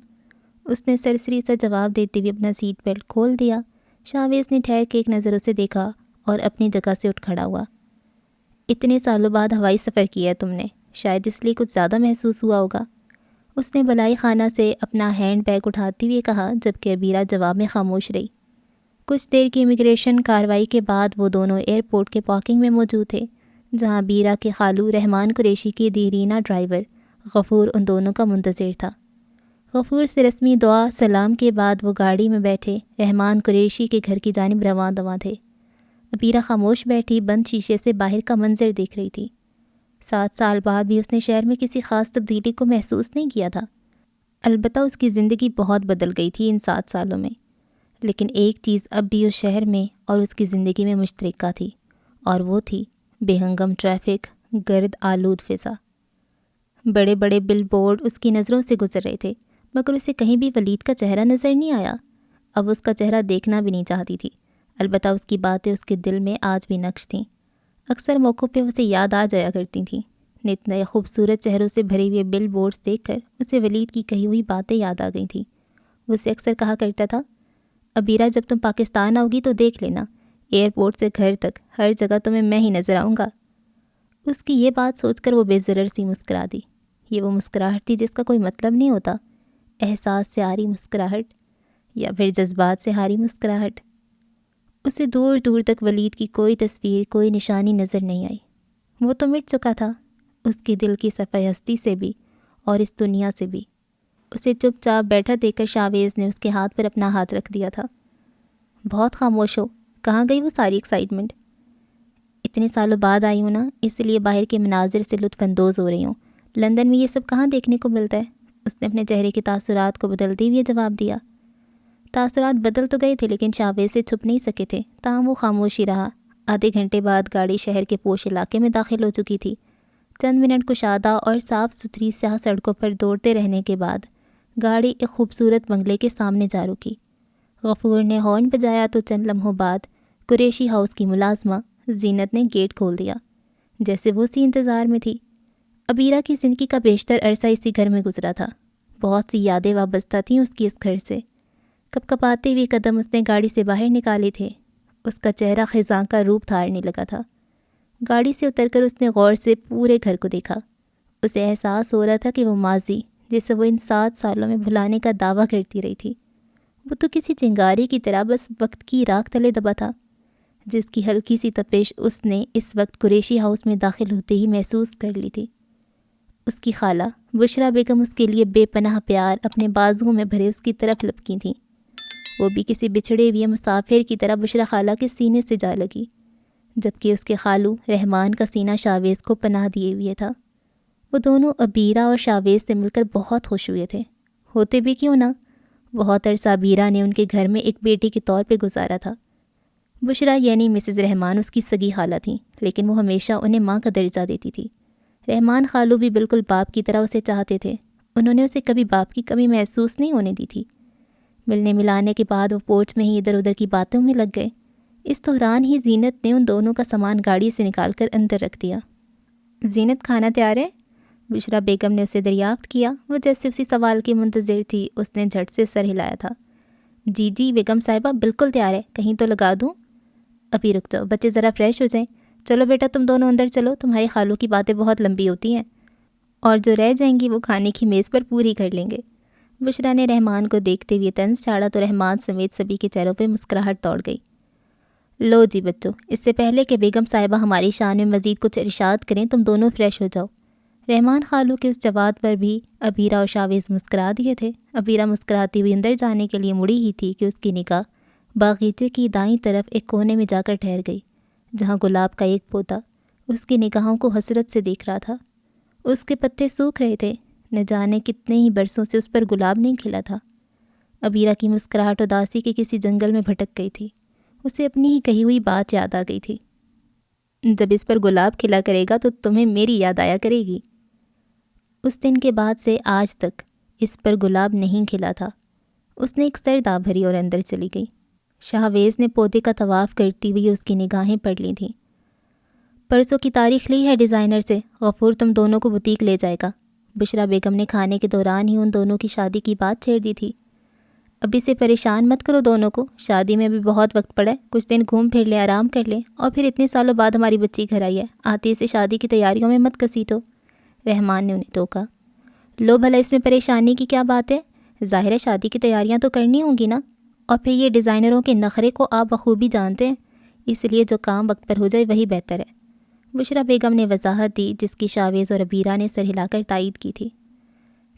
اس نے سرسری سا جواب دیتے ہوئے اپنا سیٹ بیلٹ کھول دیا۔ شاویز نے ٹھہر کے ایک نظر اسے دیکھا اور اپنی جگہ سے اٹھ کھڑا ہوا۔ اتنے سالوں بعد ہوائی سفر کیا ہے تم نے، شاید اس لیے کچھ زیادہ محسوس ہوا ہوگا۔ اس نے بلائی خانہ سے اپنا ہینڈ بیگ اٹھاتے ہوئے کہا، جبکہ ابیرہ جواب میں خاموش رہی۔ کچھ دیر کی امیگریشن کارروائی کے بعد وہ دونوں ایئرپورٹ کے پارکنگ میں موجود تھے، جہاں ابیرہ کے خالو رحمان قریشی کی دیرینہ ڈرائیور غفور ان دونوں کا منتظر تھا۔ غفور سے رسمی دعا سلام کے بعد وہ گاڑی میں بیٹھے رحمان قریشی کے گھر کی جانب رواں دواں تھے۔ ابیرہ خاموش بیٹھی بند شیشے سے باہر کا منظر دیکھ رہی تھی۔ 7 سال بعد بھی اس نے شہر میں کسی خاص تبدیلی کو محسوس نہیں کیا تھا۔ البتہ اس کی زندگی بہت بدل گئی تھی ان 7 سالوں میں، لیکن ایک چیز اب بھی اس شہر میں اور اس کی زندگی میں مشترکہ تھی، اور وہ تھی بے ہنگم ٹریفک، گرد آلود فضا۔ بڑے بڑے بل بورڈ اس کی نظروں سے گزر رہے تھے، مگر اسے کہیں بھی ولید کا چہرہ نظر نہیں آیا۔ اب اس کا چہرہ دیکھنا بھی نہیں چاہتی تھی، البتہ اس کی باتیں اس کے دل میں آج بھی نقش تھیں۔ اکثر موقعوں پہ اسے یاد آ جایا کرتی تھیں۔ نت نئے خوبصورت چہروں سے بھرے ہوئے بل بورڈز دیکھ کر اسے ولید کی کہی ہوئی باتیں یاد آ گئی تھیں۔ وہ اسے اکثر کہا کرتا تھا، ابیرہ جب تم پاکستان آؤ گی تو دیکھ لینا، ایئرپورٹ سے گھر تک ہر جگہ تمہیں میں ہی نظر آؤں گا۔ اس کی یہ بات سوچ کر وہ بے ضرر سی مسکرا دی۔ یہ وہ مسکراہٹ تھی جس کا کوئی مطلب نہیں ہوتا، احساس سے آری مسکراہٹ یا پھر جذبات سے ہاری مسکراہٹ۔ اسے دور دور تک ولید کی کوئی تصویر، کوئی نشانی نظر نہیں آئی۔ وہ تو مٹ چکا تھا، اس کی دل کی صفحہ ہستی سے بھی اور اس دنیا سے بھی۔ اسے چپ چاپ بیٹھا دیکھ کر شاویز نے اس کے ہاتھ پر اپنا ہاتھ رکھ دیا تھا۔ بہت خاموش ہو، کہاں گئی وہ ساری ایکسائٹمنٹ؟ اتنے سالوں بعد آئی ہوں نا، اس لیے باہر کے مناظر سے لطف اندوز ہو رہی ہوں۔ لندن میں یہ سب کہاں دیکھنے کو ملتا ہے؟ اس نے اپنے چہرے کے تاثرات کو بدلتے ہوئے جواب دیا۔ تاثرات بدل تو گئے تھے لیکن شاویز سے چھپ نہیں سکے تھے، تاہم وہ خاموش ہی رہا۔ آدھے گھنٹے بعد گاڑی شہر کے پوش علاقے میں داخل ہو چکی تھی۔ چند منٹ کشادہ اور صاف ستھری سیاہ سڑکوں پر دوڑتے رہنے کے بعد گاڑی ایک خوبصورت بنگلے کے سامنے جا رکی۔ غفور نے ہارن بجایا تو چند لمحوں بعد قریشی ہاؤس کی ملازمہ زینت نے گیٹ کھول دیا، جیسے وہ اسی انتظار میں تھی۔ عبیرہ کی زندگی کا بیشتر عرصہ اسی گھر میں گزرا تھا۔ بہت سی یادیں وابستہ تھیں اس کی اس گھر سے۔ کپ کپاتے ہوئے قدم اس نے گاڑی سے باہر نکالے تھے۔ اس کا چہرہ خزاں کا روپ دھارنے لگا تھا۔ گاڑی سے اتر کر اس نے غور سے پورے گھر کو دیکھا۔ اسے احساس ہو رہا تھا کہ وہ ماضی، جسے وہ ان 7 سالوں میں بھلانے کا دعویٰ کرتی رہی تھی، وہ تو کسی چنگاری کی طرح بس وقت کی راکھ تلے دبا تھا، جس کی ہلکی سی تپش اس نے اس وقت قریشی ہاؤس میں داخل ہوتے ہی محسوس کر لی تھی۔ اس کی خالہ بشرا بیگم اس کے لیے بے پناہ پیار اپنے بازوؤں میں بھرے اس کی طرف لپکی تھیں۔ وہ بھی کسی بچھڑے ہوئے مسافر کی طرح بشرا خالہ کے سینے سے جا لگی، جبکہ اس کے خالو رحمان کا سینہ شاویز کو پناہ دیے ہوئے تھا۔ وہ دونوں عبیرہ اور شاویز سے مل کر بہت خوش ہوئے تھے، ہوتے بھی کیوں نہ، بہت عرصہ عبیرہ نے ان کے گھر میں ایک بیٹی کے طور پہ گزارا تھا۔ بشرا یعنی مسز رحمان اس کی سگی خالہ تھیں، لیکن وہ ہمیشہ انہیں ماں کا درجہ دیتی تھی۔ رحمان خالو بھی بالکل باپ کی طرح اسے چاہتے تھے، انہوں نے اسے کبھی باپ کی کمی محسوس نہیں ہونے دی تھی۔ ملنے ملانے کے بعد وہ پورچ میں ہی ادھر ادھر کی باتوں میں لگ گئے۔ اس دوران ہی زینت نے ان دونوں کا سامان گاڑی سے نکال کر اندر رکھ دیا۔ زینت کھانا تیار ہے؟ بشرا بیگم نے اسے دریافت کیا۔ وہ جیسے اسی سوال کی منتظر تھی، اس نے جھٹ سے سر ہلایا تھا۔ جی جی بیگم صاحبہ، بالکل تیار ہے، کہیں تو لگا دوں؟ ابھی رک جاؤ، بچے ذرا فریش ہو جائیں۔ چلو بیٹا تم دونوں اندر چلو، تمہاری خالوں کی باتیں بہت لمبی ہوتی ہیں، اور جو رہ جائیں گی وہ کھانے کی میز پر پوری کر لیں گے۔ بشرا نے رحمان کو دیکھتے ہوئے طنز چھاڑا تو رحمان سمیت سبھی کے چہروں پہ مسکراہٹ دوڑ گئی۔ لو جی بچوں، اس سے پہلے کہ بیگم صاحبہ ہماری شان میں مزید کچھ ارشاد کریں، تم دونوں فریش ہو جاؤ۔ رحمان خالو کے اس جواب پر بھی عبیرہ اور شاویز مسکرا دیے تھے۔ عبیرہ مسکراتی ہوئی اندر جانے کے لیے مڑی ہی تھی کہ اس کی نگاہ باغیچے کی دائیں طرف ایک کونے میں جا کر ٹھہر گئی، جہاں گلاب کا ایک پودا اس کی نگاہوں کو حسرت سے دیکھ رہا تھا۔ اس کے پتے سوکھ رہے تھے، نہ جانے کتنے ہی برسوں سے اس پر گلاب نہیں کھلا تھا۔ عبیرہ کی مسکراہٹ اداسی کے کسی جنگل میں بھٹک گئی تھی۔ اسے اپنی ہی کہی ہوئی بات یاد آ گئی تھی، جب اس پر گلاب کھلا کرے گا تو تمہیں میری یاد آیا کرے گی۔ اس دن کے بعد سے آج تک اس پر گلاب نہیں کھلا تھا۔ اس نے ایک سرد آہ بھری اور اندر چلی گئی۔ شاویز نے پودے کا طواف کرتی ہوئی اس کی نگاہیں پڑھ لی تھیں۔ پرسوں کی تاریخ لی ہے ڈیزائنر سے، غفور تم دونوں کو بوتیک لے جائے گا۔ بشرا بیگم نے کھانے کے دوران ہی ان دونوں کی شادی کی بات چھیڑ دی تھی۔ ابھی سے پریشان مت کرو دونوں کو، شادی میں بھی بہت وقت پڑا ہے، کچھ دن گھوم پھر لیں، آرام کر لیں، اور پھر اتنے سالوں بعد ہماری بچی گھر آئی ہے، آتے سے شادی کی تیاریوں میں مت گھسیٹو۔ رحمان نے انہیں ٹوکا۔ لو بھلا اس میں پریشانی کی کیا بات ہے؟ ظاہر ہے شادی کی تیاریاں تو کرنی ہوں گی نا، اور پھر یہ ڈیزائنروں کے نخرے کو آپ بخوبی جانتے ہیں، اس لیے جو کام وقت پر ہو جائے وہی بہتر ہے۔ بشرا بیگم نے وضاحت دی، جس کی شاویز اور عبیرہ نے سر ہلا کر تائید کی تھی۔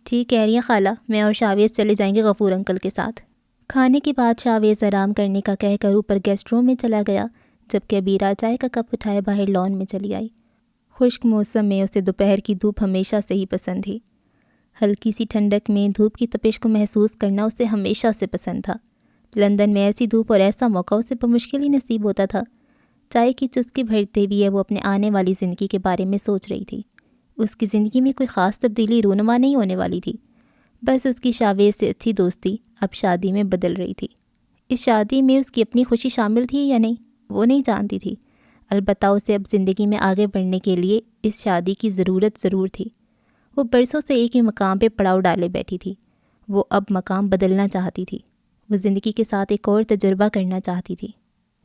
ٹھیک کہہ رہی ہیں خالہ، میں اور شاویز چلے جائیں گے غفور انکل کے ساتھ۔ کھانے کے بعد شاویز آرام کرنے کا کہہ کر اوپر گیسٹ روم میں چلا گیا، جبکہ عبیرہ چائے کا کپ اٹھائے باہر لان میں چلی آئی۔ خشک موسم میں اسے دوپہر کی دھوپ ہمیشہ سے ہی پسند تھی۔ ہلکی سی ٹھنڈک میں دھوپ کی تپش کو محسوس کرنا اسے ہمیشہ سے پسند تھا۔ لندن میں ایسی دھوپ اور ایسا موقع اسے بمشکل ہی نصیب ہوتا تھا۔ چائے کی چسکی بھرتے ہوئے وہ اپنے آنے والی زندگی کے بارے میں سوچ رہی تھی۔ اس کی زندگی میں کوئی خاص تبدیلی رونما نہیں ہونے والی تھی، بس اس کی شاویز سے اچھی دوستی اب شادی میں بدل رہی تھی۔ اس شادی میں اس کی اپنی خوشی شامل تھی یا نہیں، وہ نہیں جانتی تھی، البتہ اسے اب زندگی میں آگے بڑھنے کے لیے اس شادی کی ضرورت ضرور تھی۔ وہ برسوں سے ایک ہی مقام پہ پڑاؤ ڈالے بیٹھی تھی، وہ اب مقام بدلنا چاہتی تھی۔ وہ زندگی کے ساتھ ایک اور تجربہ کرنا چاہتی تھی۔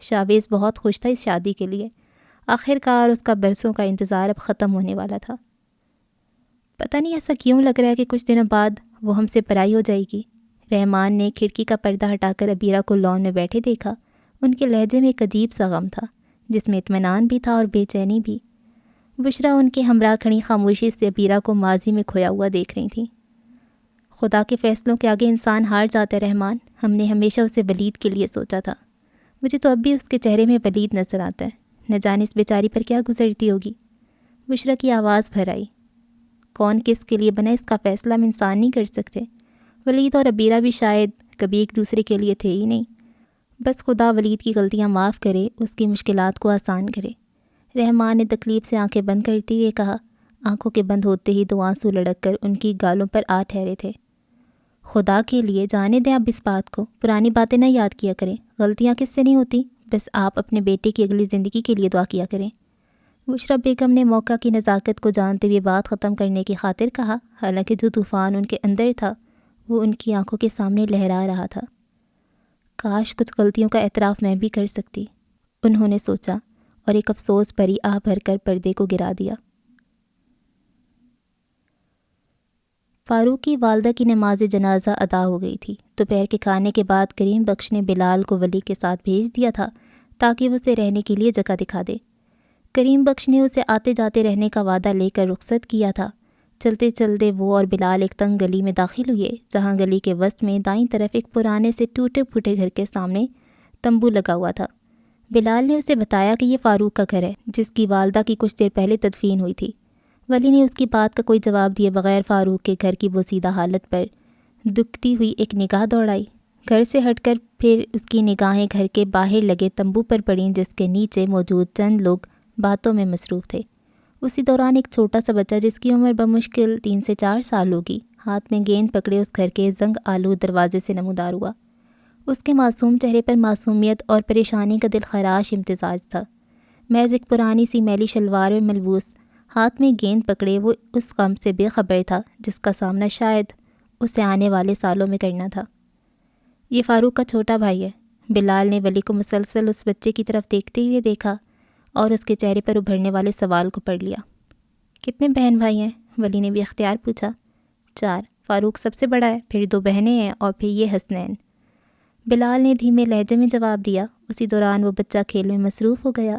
شاویز بہت خوش تھا اس شادی کے لیے۔ آخر کار اس کا برسوں کا انتظار اب ختم ہونے والا تھا۔ پتہ نہیں ایسا کیوں لگ رہا ہے کہ کچھ دنوں بعد وہ ہم سے پرائی ہو جائے گی۔ رحمان نے کھڑکی کا پردہ ہٹا کر عبیرہ کو لان میں بیٹھے دیکھا۔ ان کے لہجے میں ایک عجیب سا غم تھا، جس میں اطمینان بھی تھا اور بے چینی بھی۔ بشریٰ ان کے ہمراہ کھڑی خاموشی سے عبیرہ کو ماضی میں کھویا ہوا دیکھ رہی تھیں۔ خدا کے فیصلوں کے آگے انسان ہار جاتا ہے رحمان، ہم نے ہمیشہ اسے ولید کے لیے سوچا تھا۔ مجھے تو اب بھی اس کے چہرے میں ولید نظر آتا ہے، نہ جانے اس بیچاری پر کیا گزرتی ہوگی۔ بشریٰ کی آواز بھر آئی۔ کون کس کے لیے بنا اس کا فیصلہ ہم انسان نہیں کر سکتے۔ ولید اور عبیرہ بھی شاید کبھی ایک دوسرے کے لیے تھے ہی نہیں۔ بس خدا ولید کی غلطیاں معاف کرے، اس کی مشکلات کو آسان کرے۔ رحمان نے تکلیف سے آنکھیں بند کرتے ہوئے کہا۔ آنکھوں کے بند ہوتے ہی 2 آنسو لڑک کر ان کی گالوں پر آ ٹھہرے تھے۔ خدا کے لیے جانے دیں آپ اس بات کو، پرانی باتیں نہ یاد کیا کریں، غلطیاں کس سے نہیں ہوتی، بس آپ اپنے بیٹے کی اگلی زندگی کے لیے دعا کیا کریں۔ بشریٰ بیگم نے موقع کی نزاکت کو جانتے ہوئے بات ختم کرنے کی خاطر کہا، حالانکہ جو طوفان ان کے اندر تھا وہ ان کی آنکھوں کے سامنے لہرا رہا تھا۔ کاش کچھ غلطیوں کا اعتراف میں بھی کر سکتی، انہوں نے سوچا، اور ایک افسوس بھری آہ بھر کر پردے کو گرا دیا۔ فاروق کی والدہ کی نماز جنازہ ادا ہو گئی تھی۔ دوپہر کے کھانے کے بعد کریم بخش نے بلال کو ولی کے ساتھ بھیج دیا تھا تاکہ وہ اسے رہنے کے لیے جگہ دکھا دے۔ کریم بخش نے اسے آتے جاتے رہنے کا وعدہ لے کر رخصت کیا تھا۔ چلتے چلتے وہ اور بلال ایک تنگ گلی میں داخل ہوئے، جہاں گلی کے وسط میں دائیں طرف ایک پرانے سے ٹوٹے پھوٹے گھر کے سامنے تمبو لگا ہوا تھا۔ بلال نے اسے بتایا کہ یہ فاروق کا گھر ہے، جس کی والدہ کی کچھ دیر پہلے تدفین ہوئی تھی۔ ولی نے اس کی بات کا کوئی جواب دیے بغیر فاروق کے گھر کی بوسیدہ حالت پر دکھتی ہوئی ایک نگاہ دوڑائی۔ گھر سے ہٹ کر پھر اس کی نگاہیں گھر کے باہر لگے تمبو پر پڑیں، جس کے نیچے موجود چند لوگ باتوں میں مصروف تھے۔ اسی دوران ایک چھوٹا سا بچہ، جس کی عمر بمشکل 3 سے 4 سال ہوگی، ہاتھ میں گیند پکڑے اس گھر کے زنگ آلود دروازے سے نمودار ہوا۔ اس کے معصوم چہرے پر معصومیت اور پریشانی کا دلخراش امتزاج تھا۔ محض ایک پرانی سی میلی شلوار میں ملبوس، ہاتھ میں گیند پکڑے وہ اس غم سے بے خبر تھا جس کا سامنا شاید اسے آنے والے سالوں میں کرنا تھا۔ یہ فاروق کا چھوٹا بھائی ہے۔ بلال نے ولی کو مسلسل اس بچے کی طرف دیکھتے ہوئے دیکھا اور اس کے چہرے پر ابھرنے والے سوال کو پڑھ لیا۔ کتنے بہن بھائی ہیں؟ ولی نے بھی اختیار پوچھا۔ 4، فاروق سب سے بڑا ہے، پھر 2 بہنیں ہیں اور پھر یہ حسنین۔ بلال نے دھیمے لہجے میں جواب دیا۔ اسی دوران وہ بچہ کھیل میں مصروف ہو گیا۔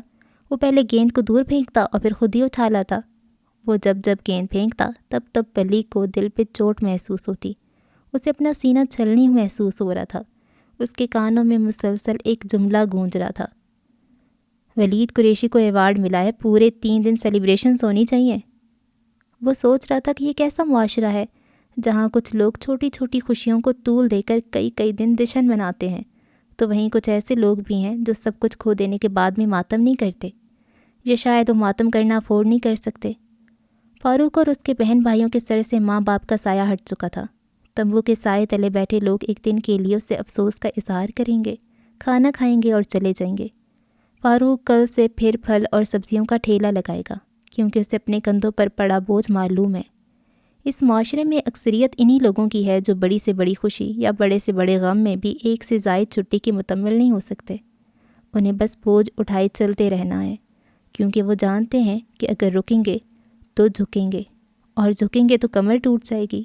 وہ پہلے گیند کو دور پھینکتا اور پھر خود ہی اٹھا لاتا۔ وہ جب گیند پھینکتا تب ولی کو دل پہ چوٹ محسوس ہوتی۔ اسے اپنا سینہ چھلنی محسوس ہو رہا تھا۔ اس کے کانوں میں مسلسل ایک جملہ گونج رہا تھا، ولید قریشی کو ایوارڈ ملا ہے، پورے 3 دن سیلیبریشنز ہونی چاہیے۔ وہ سوچ رہا تھا کہ یہ کیسا معاشرہ ہے جہاں کچھ لوگ چھوٹی چھوٹی خوشیوں کو طول دے کر کئی دن جشن مناتے ہیں، تو وہیں کچھ ایسے لوگ بھی ہیں جو سب کچھ کھو دینے کے بعد بھی ماتم نہیں کرتے، یا شاید وہ ماتم کرنا افورڈ نہیں کر سکتے۔ فاروق اور اس کے بہن بھائیوں کے سر سے ماں باپ کا سایہ ہٹ چکا تھا۔ تمبو کے سائے تلے بیٹھے لوگ ایک دن کے لیے اس سے افسوس کا اظہار کریں گے، کھانا کھائیں گے اور چلے جائیں گے۔ فاروق کل سے پھر پھل اور سبزیوں کا ٹھیلا لگائے گا، کیونکہ اسے اپنے کندھوں پر پڑا بوجھ معلوم ہے۔ اس معاشرے میں اکثریت انہی لوگوں کی ہے جو بڑی سے بڑی خوشی یا بڑے سے بڑے غم میں بھی ایک سے زائد چھٹی کی متمل نہیں ہو سکتے۔ انہیں بس بوجھ اٹھائے چلتے رہنا ہے، کیونکہ وہ جانتے ہیں کہ اگر رکیں گے تو جھکیں گے، اور جھکیں گے تو کمر ٹوٹ جائے گی۔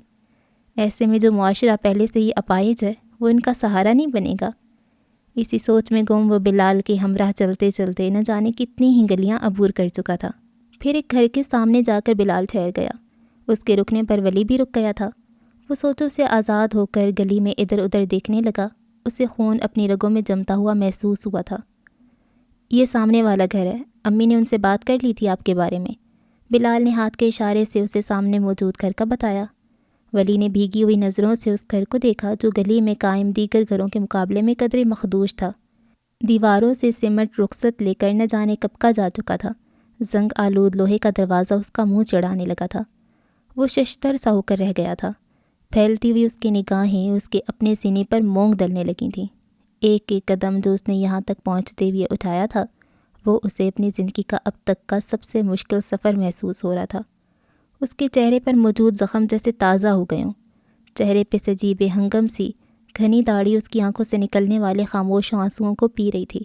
ایسے میں جو معاشرہ پہلے سے ہی اپاہج ہے وہ ان کا سہارا نہیں بنے گا۔ اسی سوچ میں گم وہ بلال کے ہمراہ چلتے چلتے نہ جانے کتنی ہی گلیاں عبور کر چکا تھا۔ پھر ایک گھر کے سامنے جا کر بلال ٹھہر گیا۔ اس کے رکنے پر ولی بھی رک گیا تھا۔ وہ سوچوں سے آزاد ہو کر گلی میں ادھر ادھر دیکھنے لگا۔ اسے خون اپنی رگوں میں جمتا ہوا محسوس ہوا تھا۔ یہ سامنے والا گھر ہے، امی نے ان سے بات کر لی تھی آپ کے بارے میں۔ بلال نے ہاتھ کے اشارے سے اسے سامنے موجود گھر کا بتایا۔ ولی نے بھیگی ہوئی نظروں سے اس گھر کو دیکھا جو گلی میں قائم دیگر گھروں کے مقابلے میں قدرے مخدوش تھا۔ دیواروں سے سمٹ رخصت لے کر نہ جانے کب کا جا چکا تھا۔ زنگ آلود لوہے کا دروازہ اس کا منہ چڑھانے لگا تھا۔ وہ ششدر سا ہو کر رہ گیا تھا۔ پھیلتی ہوئی اس کی نگاہیں اس کے اپنے سینے پر مونگ ڈلنے لگی تھیں۔ ایک ایک قدم جو اس نے یہاں تک پہنچتے ہوئے اٹھایا تھا، وہ اسے اپنی زندگی کا اب تک کا سب سے مشکل سفر محسوس ہو رہا تھا۔ اس کے چہرے پر موجود زخم جیسے تازہ ہو گئے ہوں۔ چہرے پہ سجی بے ہنگم سی گھنی داڑھی اس کی آنکھوں سے نکلنے والے خاموش آنسوؤں کو پی رہی تھی۔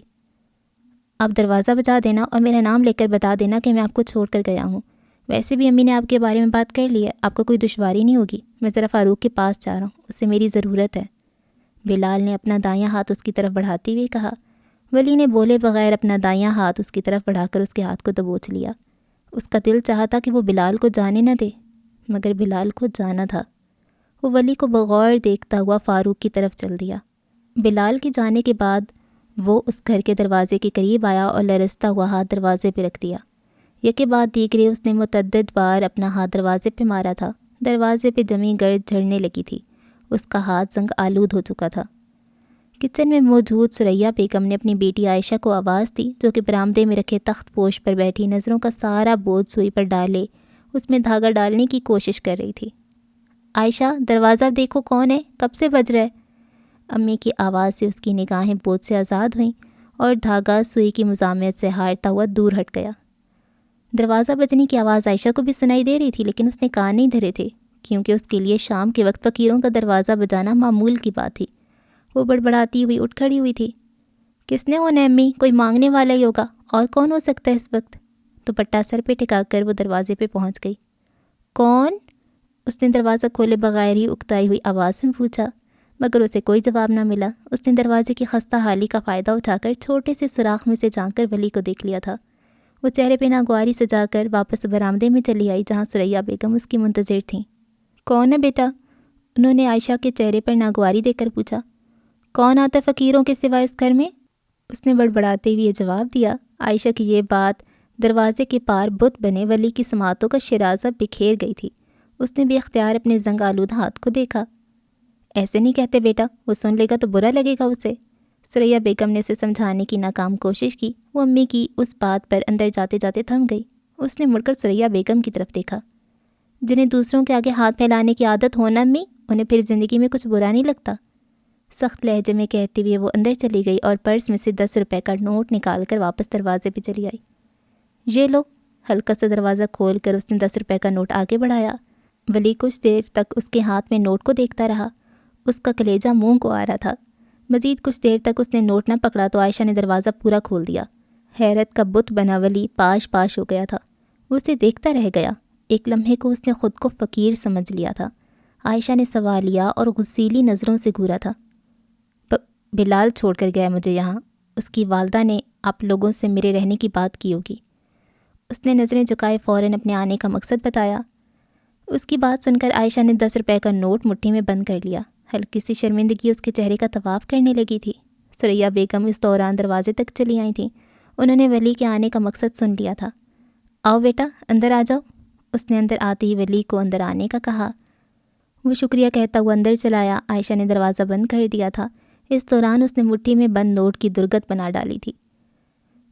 آپ دروازہ بجا دینا اور میرا نام لے کر بتا دینا کہ میں آپ کو چھوڑ کر گیا ہوں۔ ویسے بھی امی نے آپ کے بارے میں بات کر لی ہے، آپ کو کوئی دشواری نہیں ہوگی۔ میں ذرا فاروق کے پاس جا رہا ہوں، اس سے میری ضرورت ہے۔ بلال نے اپنا دایاں ہاتھ اس کی طرف بڑھاتے ہوئے کہا۔ ولی نے بولے بغیر اپنا دایاں ہاتھ اس کی طرف بڑھا کر اس کے ہاتھ کو دبوچ لیا۔ اس کا دل چاہتا کہ وہ بلال کو جانے نہ دے، مگر بلال کو جانا تھا۔ وہ ولی کو بغور دیکھتا ہوا فاروق کی طرف چل دیا۔ بلال کے جانے کے بعد وہ اس گھر کے دروازے کے قریب آیا اور لرزتا ہوا ہاتھ دروازے پہ رکھ دیا۔ یکے بعد دیگرے اس نے متعدد بار اپنا ہاتھ دروازے پہ مارا تھا۔ دروازے پہ جمی گرد جھڑنے لگی تھی۔ اس کا ہاتھ زنگ آلود ہو چکا تھا۔ کچن میں موجود ثریا بیگم نے اپنی بیٹی عائشہ کو آواز دی، جو کہ برآمدے میں رکھے تخت پوش پر بیٹھی نظروں کا سارا بوجھ سوئی پر ڈالے اس میں دھاگا ڈالنے کی کوشش کر رہی تھی۔ عائشہ، دروازہ دیکھو کون ہے، کب سے بج رہا ہے؟ امی کی آواز سے اس کی نگاہیں بوجھ سے آزاد ہوئیں اور دھاگا سوئی کی مزاحمت سے ہارتا ہوا دور ہٹ گیا۔ دروازہ بجنے کی آواز عائشہ کو بھی سنائی دے رہی تھی، لیکن اس نے کان نہیں دھرے تھے، کیونکہ اس کے لیے شام کے وقت فقیروں کا دروازہ بجانا معمول کی بات تھی۔ وہ بڑبڑاتی ہوئی اٹھ کھڑی ہوئی تھی۔ کس نے ہونا ہے امی؟ کوئی مانگنے والا ہی ہوگا، اور کون ہو سکتا ہے اس وقت؟ دوپٹہ سر پہ ٹکا کر وہ دروازے پہ پہنچ گئی۔ کون؟ اس نے دروازہ کھولے بغیر ہی اکتائی ہوئی آواز میں پوچھا، مگر اسے کوئی جواب نہ ملا۔ اس نے دروازے کی خستہ حالی کا فائدہ اٹھا کر چھوٹے سے سوراخ میں سے جھانک کر ولی کو دیکھ لیا تھا۔ وہ چہرے پہ ناگواری سجا کر واپس برآمدے میں چلی آئی، جہاں ثریا بیگم اس کی منتظر تھیں۔ کون ہے بیٹا؟ انہوں نے عائشہ کے چہرے پر ناگواری دے کر پوچھا۔ کون آتا ہے فقیروں کے سوا اس گھر میں؟ اس نے بڑبڑاتے ہوئے جواب دیا۔ عائشہ کی یہ بات دروازے کے پار بت بنے ولی کی سماعتوں کا شیرازہ بکھیر گئی تھی۔ اس نے بے اختیار اپنے زنگ آلود ہاتھ کو دیکھا۔ ایسے نہیں کہتے بیٹا، وہ سن لے گا تو برا لگے گا اسے۔ ثریا بیگم نے اسے سمجھانے کی ناکام کوشش کی۔ وہ امی کی اس بات پر اندر جاتے جاتے تھم گئی۔ اس نے مڑ کر ثریا بیگم کی طرف دیکھا۔ جنہیں دوسروں کے آگے ہاتھ پھیلانے کی عادت ہو نا امی، انہیں پھر زندگی میں کچھ برا نہیں لگتا؟ سخت لہجے میں کہتے ہوئے وہ اندر چلی گئی اور پرس میں سے 10 روپے کا نوٹ نکال کر واپس دروازے پہ چلی آئی۔ یہ لو۔ ہلکا سا دروازہ کھول کر اس نے 10 روپے کا نوٹ آگے بڑھایا۔ ولی کچھ دیر تک اس کے ہاتھ میں نوٹ کو دیکھتا رہا۔ اس کا کلیجہ منہ کو آ رہا تھا۔ مزید کچھ دیر تک اس نے نوٹ نہ پکڑا تو عائشہ نے دروازہ پورا کھول دیا۔ حیرت کا بت بنا ولی پاش پاش ہو گیا تھا۔ وہ اسے دیکھتا رہ گیا۔ ایک لمحے کو اس نے خود کو فقیر سمجھ لیا تھا۔ عائشہ نے سوالیہ اور غصیلی نظروں سے گھورا تھا۔ بلال چھوڑ کر گیا مجھے یہاں۔ اس کی والدہ نے آپ لوگوں سے میرے رہنے کی بات کی ہوگی۔ اس نے نظریں جھکائے فوراً اپنے آنے کا مقصد بتایا۔ اس کی بات سن کر عائشہ نے 10 روپے کا نوٹ مٹھی میں بند کر لیا۔ ہلکی سی شرمندگی اس کے چہرے کا طواف کرنے لگی تھی۔ ثریا بیگم اس دوران دروازے تک چلی آئی تھیں۔ انہوں نے ولی کے آنے کا مقصد سن لیا تھا۔ آؤ بیٹا، اندر آ جاؤ۔ اس نے اندر آتے ہی ولی کو اندر آنے کا کہا۔ وہ شکریہ کہتا ہوا اندر چلایا۔ عائشہ نے دروازہ بند کر دیا تھا۔ اس دوران اس نے مٹھی میں بند نوٹ کی درگت بنا ڈالی تھی۔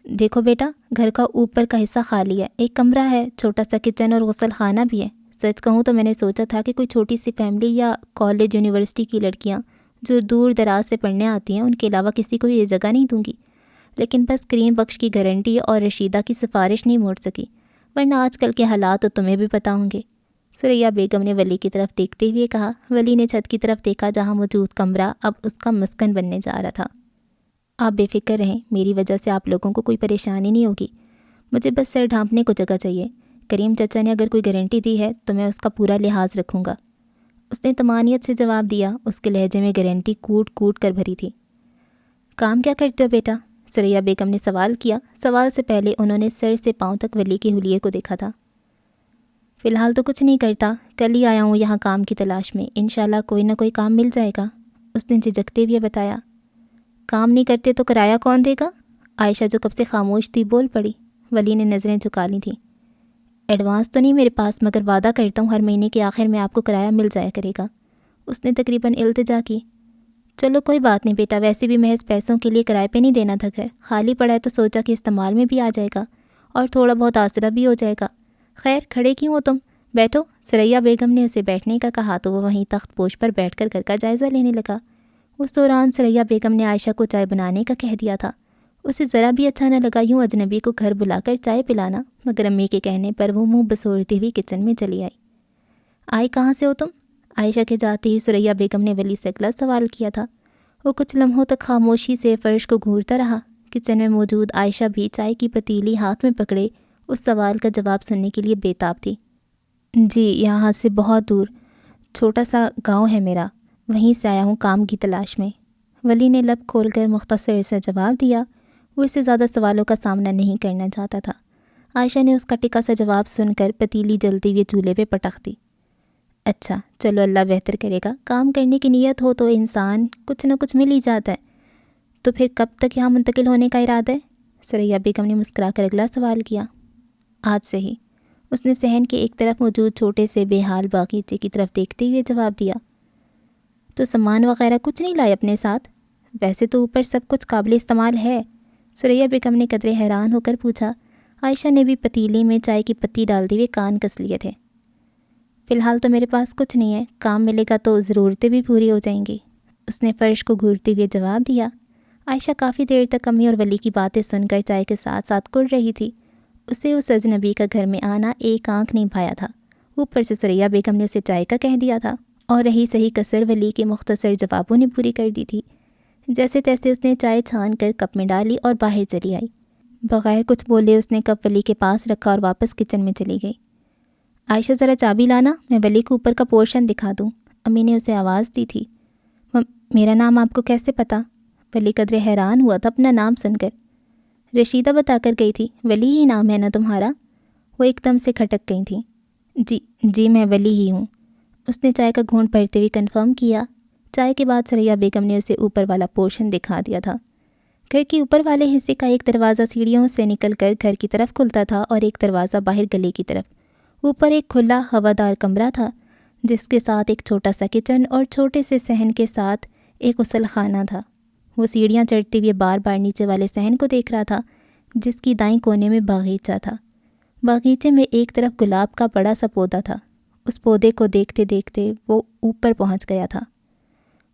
دیکھو بیٹا، گھر کا اوپر کا حصہ خالی ہے، ایک کمرہ ہے، چھوٹا سا کچن اور غسل خانہ بھی ہے۔ سچ کہوں تو میں نے سوچا تھا کہ کوئی چھوٹی سی فیملی یا کالج یونیورسٹی کی لڑکیاں جو دور دراز سے پڑھنے آتی ہیں، ان کے علاوہ کسی کو یہ جگہ نہیں دوں گی، لیکن بس کریم بخش کی گارنٹی اور رشیدہ کی سفارش نہیں موڑ سکی، ورنہ آج کل کے حالات تو تمہیں بھی پتہ ہوں گے۔ ثریا بیگم نے ولی کی طرف دیکھتے ہوئے کہا۔ ولی نے چھت کی طرف دیکھا، جہاں موجود کمرہ اب اس کا مسکن بننے جا رہا تھا۔ آپ بے فکر رہیں، میری وجہ سے آپ لوگوں کو کوئی پریشانی نہیں ہوگی۔ مجھے بس سر ڈھانپنے کو جگہ چاہیے۔ کریم چچا نے اگر کوئی گارنٹی دی ہے تو میں اس کا پورا لحاظ رکھوں گا۔ اس نے طمانیت سے جواب دیا۔ اس کے لہجے میں گارنٹی کوٹ کوٹ کر بھری تھی۔ کام کیا کرتے ہو بیٹا؟ ثریا بیگم نے سوال کیا۔ سوال سے پہلے انہوں نے سر سے پاؤں تک ولی کے حلیے کو دیکھا تھا۔ فی الحال تو کچھ نہیں کرتا، کل ہی آیا ہوں یہاں کام کی تلاش میں، انشاءاللہ کوئی نہ کوئی کام مل جائے گا، اس نے جھجکتے ہوئے بتایا۔ کام نہیں کرتے تو کرایہ کون دے گا؟ عائشہ جو کب سے خاموش تھی بول پڑی۔ ولی نے نظریں جھکا لی تھیں۔ ایڈوانس تو نہیں میرے پاس، مگر وعدہ کرتا ہوں ہر مہینے کے آخر میں آپ کو کرایہ مل جایا کرے گا، اس نے تقریباً التجا کی۔ چلو کوئی بات نہیں بیٹا، ویسے بھی محض پیسوں کے لیے کرائے پہ نہیں دینا تھا گھر، خالی پڑا ہے تو سوچا کہ استعمال میں بھی آ جائے گا اور تھوڑا بہت آسرا بھی ہو جائے گا۔ خیر کھڑے کیوں ہو تم؟ بیٹھو۔ ثریا بیگم نے اسے بیٹھنے کا کہا تو وہ وہیں تخت پوش پر بیٹھ کر گھر کا جائزہ لینے لگا۔ اس دوران ثریا بیگم نے عائشہ کو چائے بنانے کا کہہ دیا تھا۔ اسے ذرا بھی اچھا نہ لگا یوں اجنبی کو گھر بلا کر چائے پلانا، مگر امی کے کہنے پر وہ منہ بسوڑتی ہوئی کچن میں چلی آئی۔ آئی کہاں سے ہو تم؟ عائشہ کے جاتے ہی ثریا بیگم نے ولی سے اگلا سوال کیا تھا۔ وہ کچھ لمحوں تک خاموشی سے فرش کو گھورتا رہا، کچن میں موجود عائشہ بھی چائے کی پتیلی ہاتھ میں پکڑے اس سوال کا جواب سننے کے لیے بےتاب تھی۔ جی، یہاں سے بہت دور چھوٹا سا گاؤں ہے میرا، وہیں سے آیا ہوں کام کی تلاش میں۔ ولی نے لب کھول کر مختصر سے جواب دیا۔ وہ اس سے زیادہ سوالوں کا سامنا نہیں کرنا چاہتا تھا۔ عائشہ نے اس کا ٹکا سا جواب سن کر پتیلی جلتے ہوئے چولہے پہ پٹک دی۔ اچھا چلو، اللہ بہتر کرے گا، کام کرنے کی نیت ہو تو انسان کچھ نہ کچھ مل ہی جاتا ہے۔ تو پھر کب تک یہاں منتقل ہونے کا ارادہ ہے؟ ثریا بیگم نے مسکرا کر اگلا سوال کیا۔ آج سے ہی، اس نے صحن کے ایک طرف موجود چھوٹے سے بے حال باغیچے کی طرف دیکھتے ہوئے جواب دیا۔ تو سامان وغیرہ کچھ نہیں لائے اپنے ساتھ؟ ویسے تو اوپر سب کچھ قابل استعمال ہے، ثریا بیگم نے قدرے حیران ہو کر پوچھا۔ عائشہ نے بھی پتیلی میں چائے کی پتی ڈالتے ہوئے کان کس لیے تھے۔ فی الحال تو میرے پاس کچھ نہیں ہے، کام ملے گا تو ضرورتیں بھی پوری ہو جائیں گی، اس نے فرش کو گھورتے ہوئے جواب دیا۔ عائشہ کافی دیر تک امی اور ولی کی باتیں سن کر چائے کے ساتھ ساتھ کڑ رہی تھی۔ اسے اس اجنبی کا گھر میں آنا ایک آنکھ نہیں بھایا تھا، اوپر سے ثریا بیگم نے اسے چائے کا کہہ دیا تھا، اور رہی صحیح کسر ولی کے مختصر جوابوں نے پوری کر دی تھی۔ جیسے تیسے اس نے چائے چھان کر کپ میں ڈالی اور باہر چلی آئی۔ بغیر کچھ بولے اس نے کپ ولی کے پاس رکھا اور واپس کچن میں چلی گئی۔ عائشہ ذرا چابی لانا، میں ولی کو اوپر کا پورشن دکھا دوں، امی نے اسے آواز دی تھی۔ میرا نام آپ کو کیسے پتا؟ ولی قدرے حیران ہوا تھا اپنا نام سن کر۔ رشیدہ بتا کر گئی تھی، ولی ہی نام ہے نا تمہارا؟ وہ ایک دم سے کھٹک گئی تھیں۔ جی میں ولی ہی ہوں، اس نے چائے کا گھونٹ بھرتے ہوئے کنفرم کیا۔ چائے کے بعد ثریا بیگم نے اسے اوپر والا پورشن دکھا دیا تھا۔ گھر کے اوپر والے حصے کا ایک دروازہ سیڑھیوں سے نکل کر گھر کی طرف کھلتا تھا اور ایک دروازہ باہر گلی کی طرف۔ اوپر ایک کھلا ہوادار کمرہ تھا جس کے ساتھ ایک چھوٹا سا کچن اور چھوٹے سے صحن کے ساتھ ایک غسل خانہ تھا۔ وہ سیڑھیاں چڑھتے ہوئے بار بار نیچے والے صحن کو دیکھ رہا تھا جس کی دائیں کونے میں باغیچہ تھا۔ باغیچے میں ایک طرف گلاب کا بڑا سا پودا تھا۔ اس پودے کو دیکھتے دیکھتے وہ اوپر پہنچ گیا تھا۔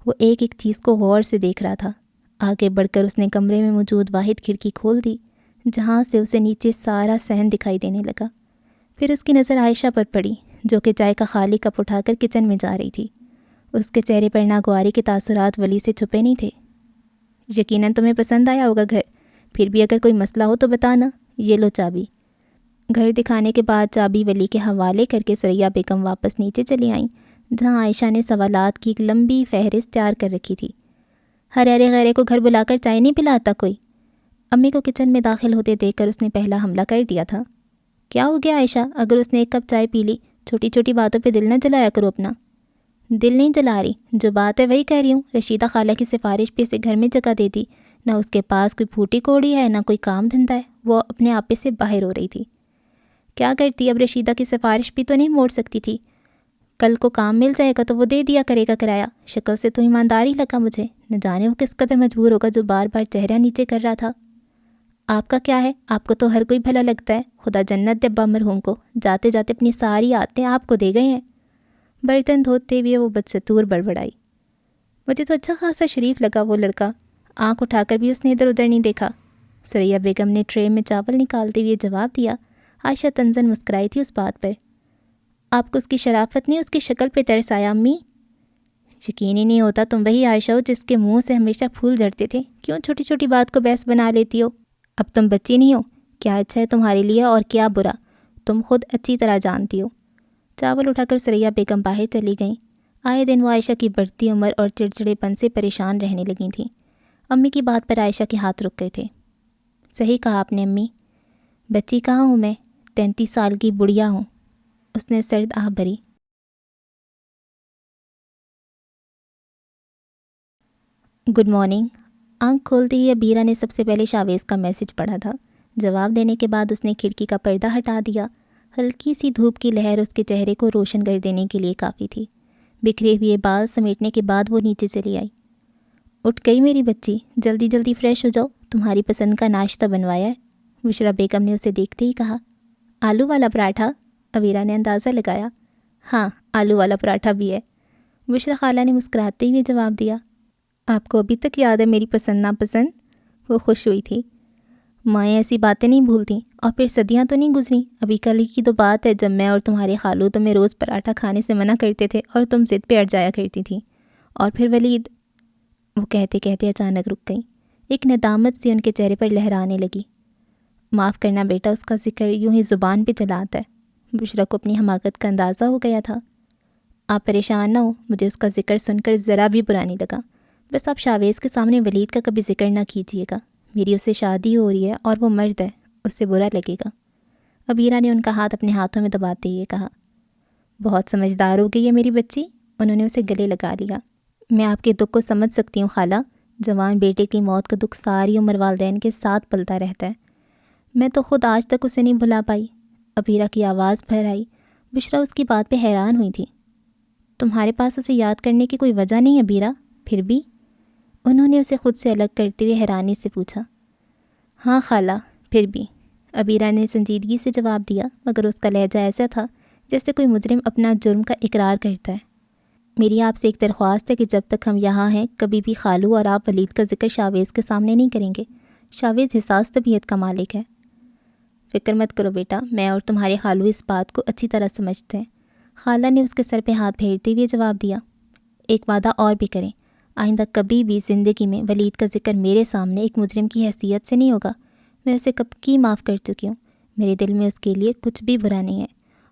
وہ ایک ایک چیز کو غور سے دیکھ رہا تھا۔ آگے بڑھ کر اس نے کمرے میں موجود واحد کھڑکی کھول دی جہاں سے اسے نیچے سارا صحن دکھائی دینے لگا۔ پھر اس کی نظر عائشہ پر پڑی جو کہ چائے کا خالی کپ اٹھا کر کچن میں جا رہی تھی۔ اس کے چہرے پر ناگواری کے تاثرات ولی سے چھپے نہیں تھے۔ یقیناً تمہیں پسند آیا ہوگا گھر، پھر بھی اگر کوئی مسئلہ ہو تو بتانا، یہ لو چابی۔ گھر دکھانے کے بعد چابی ولی کے حوالے کر کے ثریا بیگم واپس نیچے چلی آئیں جہاں عائشہ نے سوالات کی ایک لمبی فہرست تیار کر رکھی تھی۔ ہرارے غیرے کو گھر بلا کر چائے نہیں پلاتا کوئی؟ امی کو کچن میں داخل ہوتے دیکھ کر اس نے پہلا حملہ کر دیا تھا۔ کیا ہو گیا عائشہ؟ اگر اس نے ایک کپ چائے پی لی، چھوٹی چھوٹی باتوں پہ دل نہ جلایا کرو اپنا۔ دل نہیں جلا رہی، جو بات ہے وہی کہہ رہی ہوں۔ رشیدہ خالہ کی سفارش پہ اسے گھر میں جگہ دے دی، نہ اس کے پاس کوئی پھوٹی کوڑی ہے نہ کوئی کام دھندا ہے، وہ اپنے آپے سے باہر ہو رہی تھی۔ کیا کرتی؟ اب رشیدہ کی سفارش بھی تو نہیں موڑ سکتی تھی۔ کل کو کام مل جائے گا تو وہ دے دیا کرے گا کرایہ۔ شکل سے تو ایمانداری لگا مجھے، نہ جانے وہ کس قدر مجبور ہوگا جو بار بار چہرہ نیچے کر رہا تھا۔ آپ کا کیا ہے؟ آپ کو تو ہر کوئی بھلا لگتا ہے، خدا جنت دے ابا مرحوم کو، جاتے جاتے اپنی ساری عادتیں آپ کو دے گئے ہیں۔ برتن دھوتے ہوئے وہ بدستور بڑبڑائی۔ مجھے تو اچھا خاصا شریف لگا وہ لڑکا، آنکھ اٹھا کر بھی اس نے ادھر ادھر نہیں دیکھا۔ ثریا بیگم نے ٹرے میں چاول نکالتے ہوئے جواب دیا۔ عائشہ طنزاً مسکرائی تھی اس بات پر۔ آپ کو اس کی شرافت نہیں اس کی شکل پہ ترس آیا امی؟ یقین ہی نہیں ہوتا تم وہی عائشہ ہو جس کے منہ سے ہمیشہ پھول جھڑتے تھے، کیوں چھوٹی چھوٹی بات کو بحث بنا لیتی ہو؟ اب تم بچی نہیں ہو، کیا اچھا ہے تمہارے لیے اور کیا برا تم خود اچھی طرح جانتی ہو۔ چاول اٹھا کر ثریا بیگم باہر چلی گئیں۔ آئے دن وہ عائشہ کی بڑھتی عمر اور چڑچڑے پن سے پریشان رہنے لگی تھیں۔ امی کی بات پر عائشہ کے ہاتھ رک گئے تھے۔ صحیح کہا آپ نے امی، بچی کہاں ہوں میں، 33 سال کی بڑھیا ہوں، اس نے سرد آہ بھری۔ Good morning. آنکھ کھولتے ہی ابیرہ نے سب سے پہلے شاویز کا میسج پڑھا تھا۔ جواب دینے کے بعد اس نے کھڑکی کا پردہ ہٹا دیا۔ ہلکی سی دھوپ کی لہر اس کے چہرے کو روشن کر دینے کے لیے کافی تھی۔ بکھرے ہوئے بال سمیٹنے کے بعد وہ نیچے چلی آئی۔ اٹھ گئی میری بچی، جلدی جلدی فریش ہو جاؤ، تمہاری پسند کا ناشتہ بنوایا ہے، بشریٰ بیگم نے اسے دیکھتے ہی کہا۔ آلو والا پراٹھا؟ ابیرہ نے اندازہ لگایا۔ ہاں، آلو والا پراٹھا بھی ہے، بشریٰ خالہ نے مسکراتے ہوئے جواب دیا۔ آپ کو ابھی تک یاد ہے میری پسند ناپسند؟ وہ خوش ہوئی تھی۔ مائیں ایسی باتیں نہیں بھولتیں، اور پھر صدیاں تو نہیں گزری، ابھی کل ہی کی تو بات ہے جب میں اور تمہارے خالو تمہیں روز پراٹھا کھانے سے منع کرتے تھے اور تم ضد پہ اڑ جایا کرتی تھی۔ اور پھر ولید، وہ کہتے کہتے اچانک رک گئیں۔ ایک ندامت سی ان کے چہرے پر لہرانے لگی۔ معاف کرنا بیٹا، اس کا ذکر یوں ہی زبان پہ چلا آتا ہے۔ بشریٰ کو اپنی حماقت کا اندازہ ہو گیا تھا۔ آپ پریشان نہ ہو، مجھے اس کا ذکر سن کر ذرا بھی برا نہیں لگا۔ بس آپ شاویز کے سامنے ولید کا کبھی ذکر نہ کیجیے گا۔ میری اس سے شادی ہو رہی ہے اور وہ مرد ہے، اس سے برا لگے گا۔ عبیرہ نے ان کا ہاتھ اپنے ہاتھوں میں دباتے ہوئے کہا۔ بہت سمجھدار ہو گئی ہے میری بچی۔ انہوں نے اسے گلے لگا لیا۔ میں آپ کے دکھ کو سمجھ سکتی ہوں خالہ، جوان بیٹے کی موت کا دکھ ساری عمر والدین کے ساتھ پلتا رہتا ہے۔ میں تو خود آج تک اسے نہیں بھلا پائی۔ عبیرہ کی آواز بھر آئی۔ بشریٰ اس کی بات پہ حیران ہوئی تھی۔ تمہارے پاس اسے یاد کرنے کی کوئی وجہ نہیں عبیرہ؟ پھر بھی؟ انہوں نے اسے خود سے الگ کرتے ہوئے حیرانی سے پوچھا۔ ہاں خالہ، پھر بھی، عبیرہ نے سنجیدگی سے جواب دیا، مگر اس کا لہجہ ایسا تھا جیسے کوئی مجرم اپنا جرم کا اقرار کرتا ہے۔ میری آپ سے ایک درخواست ہے کہ جب تک ہم یہاں ہیں کبھی بھی خالو اور آپ ولید کا ذکر شاویز کے سامنے نہیں کریں گے۔ شاویز حساس طبیعت کا مالک ہے۔ فکر مت کرو بیٹا، میں اور تمہارے خالو اس بات کو اچھی طرح سمجھتے ہیں۔ خالہ نے اس کے سر پہ ہاتھ پھیرتے ہوئے جواب دیا۔ ایک وعدہ اور بھی کریں، آئندہ کبھی بھی زندگی میں ولید کا ذکر میرے سامنے ایک مجرم کی حیثیت سے نہیں ہوگا۔ میں اسے کب کی معاف کر چکی ہوں، میرے دل میں اس کے لیے کچھ بھی برا نہیں ہے،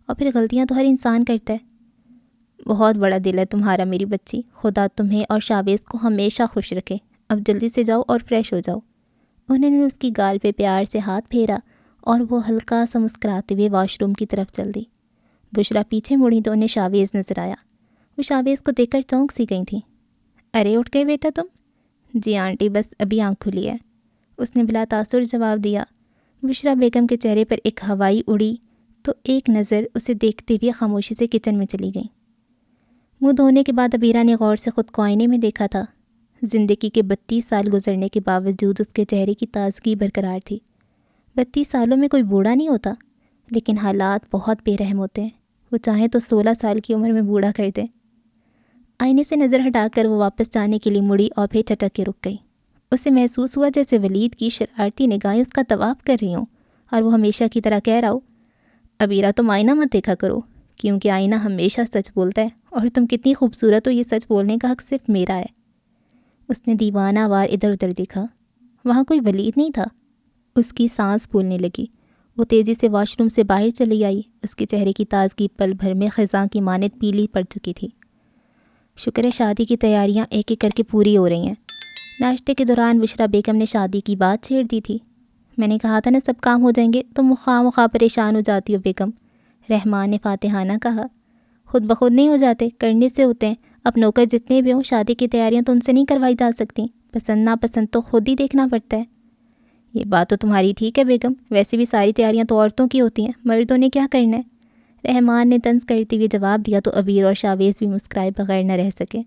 اور پھر غلطیاں تو ہر انسان کرتا ہے۔ بہت بڑا دل ہے تمہارا میری بچی، خدا تمہیں اور شاویز کو ہمیشہ خوش رکھے۔ اب جلدی سے جاؤ اور فریش ہو جاؤ۔ انہوں نے اس کی گال پہ پیار سے ہاتھ پھیرا اور وہ ہلکا سا مسکراتے ہوئے واش روم کی طرف چل دی۔ بشریٰ پیچھے مڑی تو انہیں شاویز نظر آیا۔ وہ شاویز کو دیکھ کر چونک سی گئی تھیں۔ ارے اٹھ گئے بیٹا تم؟ جی آنٹی، بس ابھی آنکھ کھلی ہے، اس نے بلا تاثر جواب دیا۔ بشریٰ بیگم کے چہرے پر ایک ہوائی اڑی تو ایک نظر اسے دیکھتے ہوئے خاموشی سے کچن میں چلی گئی۔ منہ دھونے کے بعد عبیرہ نے غور سے خود کو آئینے میں دیکھا تھا۔ زندگی کے 32 سال گزرنے کے باوجود اس کے چہرے کی تازگی برقرار تھی۔ 32 سالوں میں کوئی بوڑھا نہیں ہوتا، لیکن حالات بہت بے رحم ہوتے ہیں، وہ چاہیں تو 16 سال کی عمر میں بوڑھا کر دیں۔ آئینے سے نظر ہٹا کر وہ واپس جانے کے لیے مڑی اور پھر ٹٹک کے رک گئی۔ اسے محسوس ہوا جیسے ولید کی شرارتی نگاہیں اس کا طواف کر رہی ہوں، اور وہ ہمیشہ کی طرح کہہ رہا ہو، عبیرہ تم آئینہ مت دیکھا کرو، کیونکہ آئینہ ہمیشہ سچ بولتا ہے، اور تم کتنی خوبصورت ہو یہ سچ بولنے کا حق صرف میرا ہے۔ اس نے دیوانہ وار ادھر ادھر دیکھا، وہاں کوئی ولید نہیں تھا۔ اس کی سانس پھولنے لگی۔ وہ تیزی سے واش روم سے باہر چلی آئی۔ اس کے چہرے کی تازگی پل بھر میں خزاں کی مانند پیلی پڑ چکی تھی۔ شکر ہے شادی کی تیاریاں ایک ایک کر کے پوری ہو رہی ہیں۔ ناشتے کے دوران بشریٰ بیگم نے شادی کی بات چھیڑ دی تھی۔ میں نے کہا تھا نا سب کام ہو جائیں گے، تم مخواہ پریشان ہو جاتی ہو بیگم، رحمان نے فاتحانہ کہا۔ خود بخود نہیں ہو جاتے، کرنے سے ہوتے ہیں۔ اب نوکر جتنے بھی ہوں، شادی کی تیاریاں تو ان سے نہیں کروائی جا سکتی، پسند ناپسند تو خود ہی دیکھنا پڑتا ہے۔ یہ بات تو تمہاری ٹھیک ہے بیگم، ویسے بھی ساری تیاریاں تو عورتوں کی ہوتی ہیں، مردوں نے کیا کرنا ہے؟ رحمان نے طنز کرتے ہوئے جواب دیا تو عبیر اور شاویز بھی مسکرائے بغیر نہ رہ سکے۔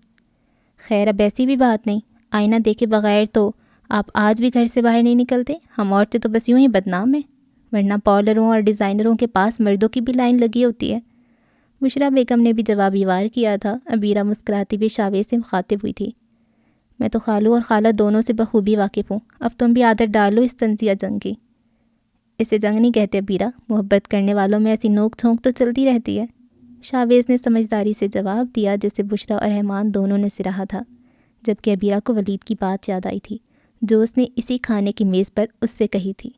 خیر اب ایسی بھی بات نہیں، آئینہ دیکھے بغیر تو آپ آج بھی گھر سے باہر نہیں نکلتے۔ ہم عورتیں تو بس یوں ہی بدنام ہیں، ورنہ پارلروں اور ڈیزائنروں کے پاس مردوں کی بھی لائن لگی ہوتی ہے۔ بشریٰ بیگم نے بھی جوابی وار کیا تھا۔ عبیرہ مسکراتی ہوئی شاویز سے مخاطب ہوئی تھی۔ میں تو خالو اور خالہ دونوں سے بخوبی واقف ہوں، اب تم بھی عادت ڈالو اس طنزیہ جنگ کی۔ اسے جنگ نہیں کہتے عبیرہ، محبت کرنے والوں میں ایسی نوک جھونک تو چلتی رہتی ہے، شاویز نے سمجھداری سے جواب دیا، جسے بشریٰ اور رحمان دونوں نے سراہا تھا، جبکہ عبیرہ کو ولید کی بات یاد آئی تھی جو اس نے اسی کھانے کی میز پر اس سے کہی تھی۔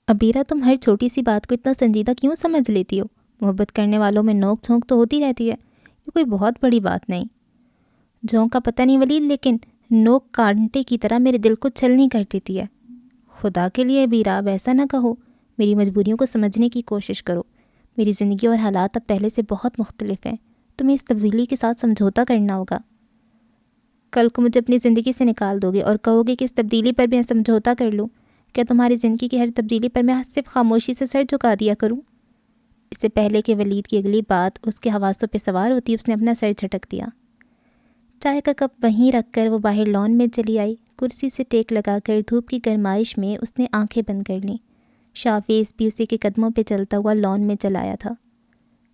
عبیرہ تم ہر چھوٹی سی بات کو اتنا سنجیدہ کیوں سمجھ لیتی ہو؟ محبت کرنے والوں میں نوک جھونک تو ہوتی رہتی ہے، یہ کوئی بہت بڑی بات نہیں۔ جھونک کا پتہ نہیں ولید، لیکن نوک کانٹے کی طرح میرے دل کو چھلنی کر دیتی ہے۔ خدا کے لیے عبیرہ اب ایسا نہ کہو، میری مجبوریوں کو سمجھنے کی کوشش کرو۔ میری زندگی اور حالات اب پہلے سے بہت مختلف ہیں، تمہیں اس تبدیلی کے ساتھ سمجھوتا کرنا ہوگا۔ کل کو مجھے اپنی زندگی سے نکال دو گے اور کہو گے کہ اس تبدیلی پر میں سمجھوتا کر لوں، کیا تمہاری زندگی کی ہر تبدیلی پر میں صرف خاموشی سے سر جھکا دیا کروں؟ اس سے پہلے کہ ولید کی اگلی بات اس کے حواسوں پہ سوار ہوتی، اس نے اپنا سر جھٹک دیا۔ چائے کا کپ وہیں رکھ کر وہ باہر لان میں چلی آئی۔ کرسی سے ٹیک لگا کر دھوپ کی گرمائش میں اس نے آنکھیں بند کر لیں۔ شاویز بھی اسی کے قدموں پہ چلتا ہوا لان میں چل آیا تھا۔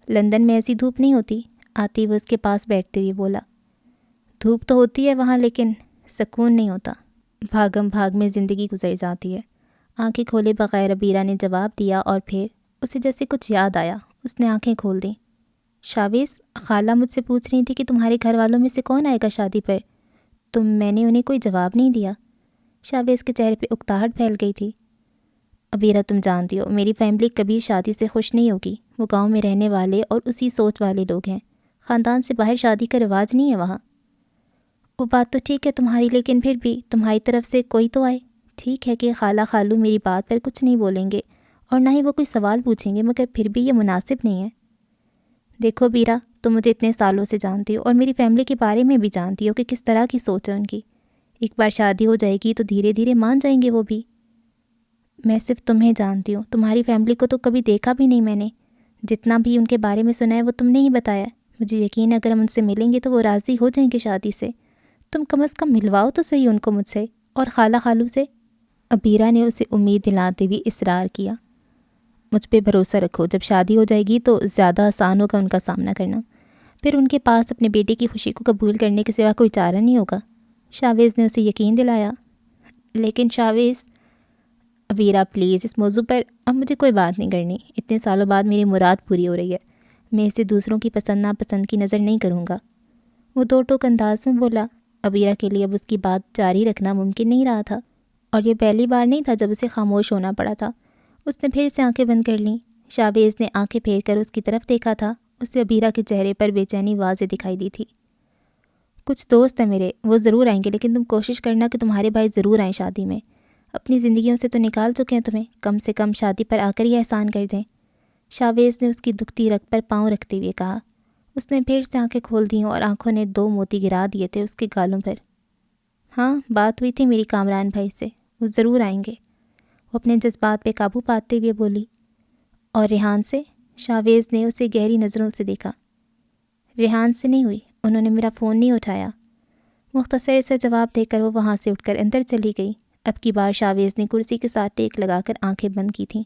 لندن میں ایسی دھوپ نہیں ہوتی، آتی وہ اس کے پاس بیٹھتے ہوئے بولا۔ دھوپ تو ہوتی ہے وہاں، لیکن سکون نہیں ہوتا، بھاگم بھاگ میں زندگی گزر جاتی ہے۔ آنکھیں کھولے بغیر عبیرہ نے جواب دیا، اور پھر اسے جیسے کچھ یاد آیا، اس نے آنکھیں کھول دیں۔ شاویز، خالہ مجھ سے پوچھ رہی تھی کہ تمہارے گھر والوں میں سے کون آئے گا شادی پر، میں نے انہیں کوئی جواب نہیں دیا۔ شاویز کے چہرے پہ اکتاہٹ پھیل گئی تھی۔ ابیرہ تم جانتی ہو میری فیملی کبھی شادی سے خوش نہیں ہوگی، وہ گاؤں میں رہنے والے اور اسی سوچ والے لوگ ہیں، خاندان سے باہر شادی کا رواج نہیں ہے وہاں۔ وہ بات تو ٹھیک ہے تمہاری، لیکن پھر بھی تمہاری طرف سے کوئی تو آئے۔ ٹھیک ہے کہ خالہ خالو میری بات پر کچھ نہیں بولیں گے اور نہ ہی وہ کوئی سوال پوچھیں گے، مگر پھر بھی یہ مناسب نہیں ہے۔ دیکھو بیرا، تم مجھے اتنے سالوں سے جانتی ہو اور میری فیملی کے بارے میں بھی جانتی ہو کہ کس طرح کی سوچ ہے ان کی۔ ایک بار شادی ہو جائے گی تو دھیرے دھیرے مان جائیں گے وہ بھی۔ میں صرف تمہیں جانتی ہوں، تمہاری فیملی کو تو کبھی دیکھا بھی نہیں میں نے۔ جتنا بھی ان کے بارے میں سنا ہے وہ تم نے ہی بتایا۔ مجھے یقین ہے اگر ہم ان سے ملیں گے تو وہ راضی ہو جائیں گے شادی سے۔ تم کم از کم ملواؤ تو صحیح ان کو مجھ سے اور خالہ خالو سے۔ ابیرہ نے اسے امید دلاتے ہوئے اصرار کیا۔ مجھ پہ بھروسہ رکھو، جب شادی ہو جائے گی تو زیادہ آسان ہوگا ان کا سامنا کرنا، پھر ان کے پاس اپنے بیٹے کی خوشی کو قبول کرنے کے سوا کوئی چارہ نہیں ہوگا۔ شاویز نے اسے یقین دلایا۔ لیکن شاویز، ابیرہ پلیز اس موضوع پر اب مجھے کوئی بات نہیں کرنی۔ اتنے سالوں بعد میری مراد پوری ہو رہی ہے، میں اسے دوسروں کی پسند ناپسند کی نظر نہیں کروں گا۔ وہ دو ٹوک انداز میں بولا۔ ابیرہ کے لیے اب اس کی بات جاری رکھنا ممکن نہیں رہا تھا، اور یہ پہلی بار نہیں تھا جب اسے خاموش ہونا پڑا تھا۔ اس نے پھر سے آنکھیں بند کر لیں۔ شاویز نے آنکھیں پھیر کر اس کی طرف دیکھا تھا۔ اسے ابیرہ کے چہرے پر بے چینی واضح دکھائی دی تھی۔ کچھ دوست ہیں میرے، وہ ضرور آئیں گے، لیکن تم کوشش کرنا کہ تمہارے بھائی ضرور آئیں شادی میں۔ اپنی زندگیوں سے تو نکال چکے ہیں تمہیں، کم سے کم شادی پر آ کر ہی احسان کر دیں۔ شاویز نے اس کی دکھتی رگ پر پاؤں رکھتے ہوئے کہا۔ اس نے پھر سے آنکھیں کھول دیں اور آنکھوں نے 2 موتی گرا دیے تھے اس کے گالوں پر۔ ہاں، بات ہوئی تھی میری کامران بھائی سے، وہ ضرور آئیں گے۔ وہ اپنے جذبات پہ قابو پاتے ہوئے بولی۔ اور ریحان سے؟ شاویز نے اسے گہری نظروں سے دیکھا۔ ریحان سے نہیں ہوئی، انہوں نے میرا فون نہیں اٹھایا۔ مختصر سے جواب دے کر وہ وہاں سے اٹھ کر اندر چلی گئی۔ اب کی بار شاویز نے کرسی کے ساتھ ٹیک لگا کر آنکھیں بند کی تھیں۔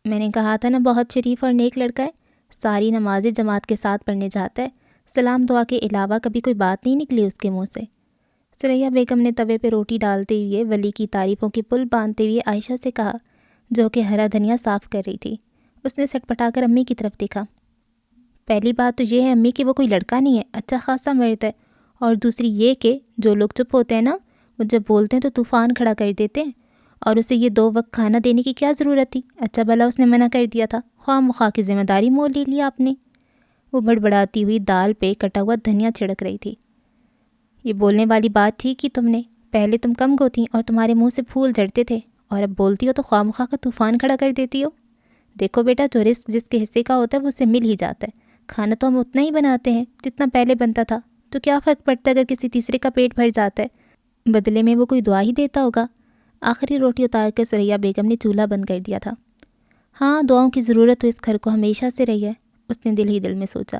میں نے کہا تھا نا بہت شریف اور نیک لڑکا ہے، ساری نمازیں جماعت کے ساتھ پڑھنے جاتا ہے، سلام دعا کے علاوہ کبھی کوئی بات نہیں نکلی اس کے منہ سے۔ ثریا بیگم نے توے پہ روٹی ڈالتے ہوئے ولی کی تعریفوں کی پل باندھتے ہوئے عائشہ سے کہا، جو کہ ہرا دھنیا صاف کر رہی تھی۔ اس نے سٹ پٹا کر امی کی طرف دیکھا۔ پہلی بات تو یہ ہے امی کہ وہ کوئی لڑکا نہیں ہے، اچھا خاصا مرد ہے، اور دوسری یہ کہ جو لوگ چپ ہوتے ہیں نا، وہ جب بولتے ہیں تو طوفان کھڑا کر دیتے ہیں، اور اسے یہ 2 وقت کھانا دینے کی کیا ضرورت تھی؟ اچھا بھلا اس نے منع کر دیا تھا، خواہ مخواہ کی ذمہ داری مول لے لیا آپ نے۔ وہ بڑبڑاتی ہوئی دال پہ کٹا ہوا دھنیا چھڑک رہی تھی۔ یہ بولنے والی بات ٹھیک کی تم نے، پہلے تم کم گو تھیں اور تمہارے منہ سے پھول جھڑتے تھے، اور اب بولتی ہو تو خواہ مخواہ کا طوفان کھڑا کر دیتی ہو۔ دیکھو بیٹا، جو رزق جس کے حصے کا ہوتا ہے وہ اسے مل ہی جاتا ہے۔ کھانا تو ہم اتنا ہی بناتے ہیں جتنا پہلے بنتا تھا، تو کیا فرق پڑتا ہے اگر کسی تیسرے کا پیٹ بھر جاتا ہے؟ بدلے میں وہ کوئی دعا ہی دیتا ہوگا۔ آخری روٹی اتار کر ثریا بیگم نے چولہا بند کر دیا تھا۔ ہاں، دعاؤں کی ضرورت تو اس گھر کو ہمیشہ سے رہی ہے، اس نے دل ہی دل میں سوچا۔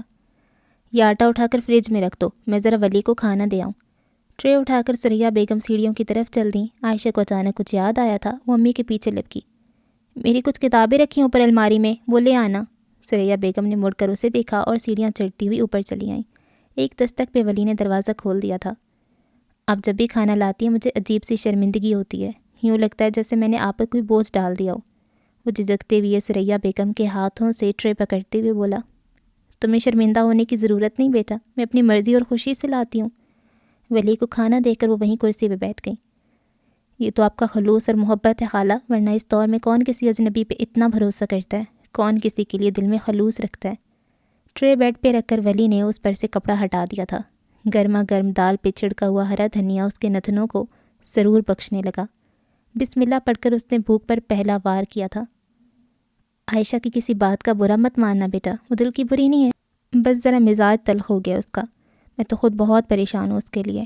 یہ آٹا اٹھا کر فریج میں رکھ دو، میں ذرا ولی کو کھانا دے آؤں۔ ٹرے اٹھا کر ثریا بیگم سیڑھیوں کی طرف چل دیں۔ عائشہ کو اچانک کچھ یاد آیا تھا، وہ امی کے پیچھے لپکی۔ میری کچھ کتابیں رکھی اوپر الماری میں، وہ لے آنا۔ ثریا بیگم نے مڑ کر اسے دیکھا اور سیڑھیاں چڑھتی ہوئی اوپر چلی آئیں۔ ایک دستک پہ ولی نے دروازہ کھول دیا تھا۔ اب جب بھی کھانا لاتی ہے مجھے عجیب سی شرمندگی ہوتی ہے، یوں لگتا ہے جیسے میں نے آپ پر کوئی بوجھ ڈال دیا ہو۔ وہ جھجکتے ہوئے ثریا بیگم کے ہاتھوں سے ٹرے پکڑتے ہوئے بولا، تمہیں شرمندہ ہونے کی ضرورت نہیں بیٹا، میں اپنی مرضی اور خوشی سے لاتی ہوں۔ ولی کو کھانا دے کر وہ وہیں کرسی پہ بیٹھ گئی۔ یہ تو آپ کا خلوص اور محبت ہے خالہ، ورنہ اس دور میں کون کسی اجنبی پہ اتنا بھروسہ کرتا ہے، کون کسی کے لیے دل میں خلوص رکھتا ہے۔ ٹرے بیڈ پہ رکھ کر ولی نے اس پر سے کپڑا ہٹا دیا تھا۔ گرما گرم دال پہ چھڑکا ہوا ہرا دھنیا اس کے نتنوں کو ضرور بخشنے لگا۔ بسم اللہ پڑھ کر اس نے بھوک پر پہلا وار کیا تھا۔ عائشہ کی کسی بات کا برا مت ماننا بیٹا، وہ دل کی بری نہیں ہے، بس ذرا مزاج تلخ ہو گیا اس کا، میں تو خود بہت پریشان ہوں اس کے لیے۔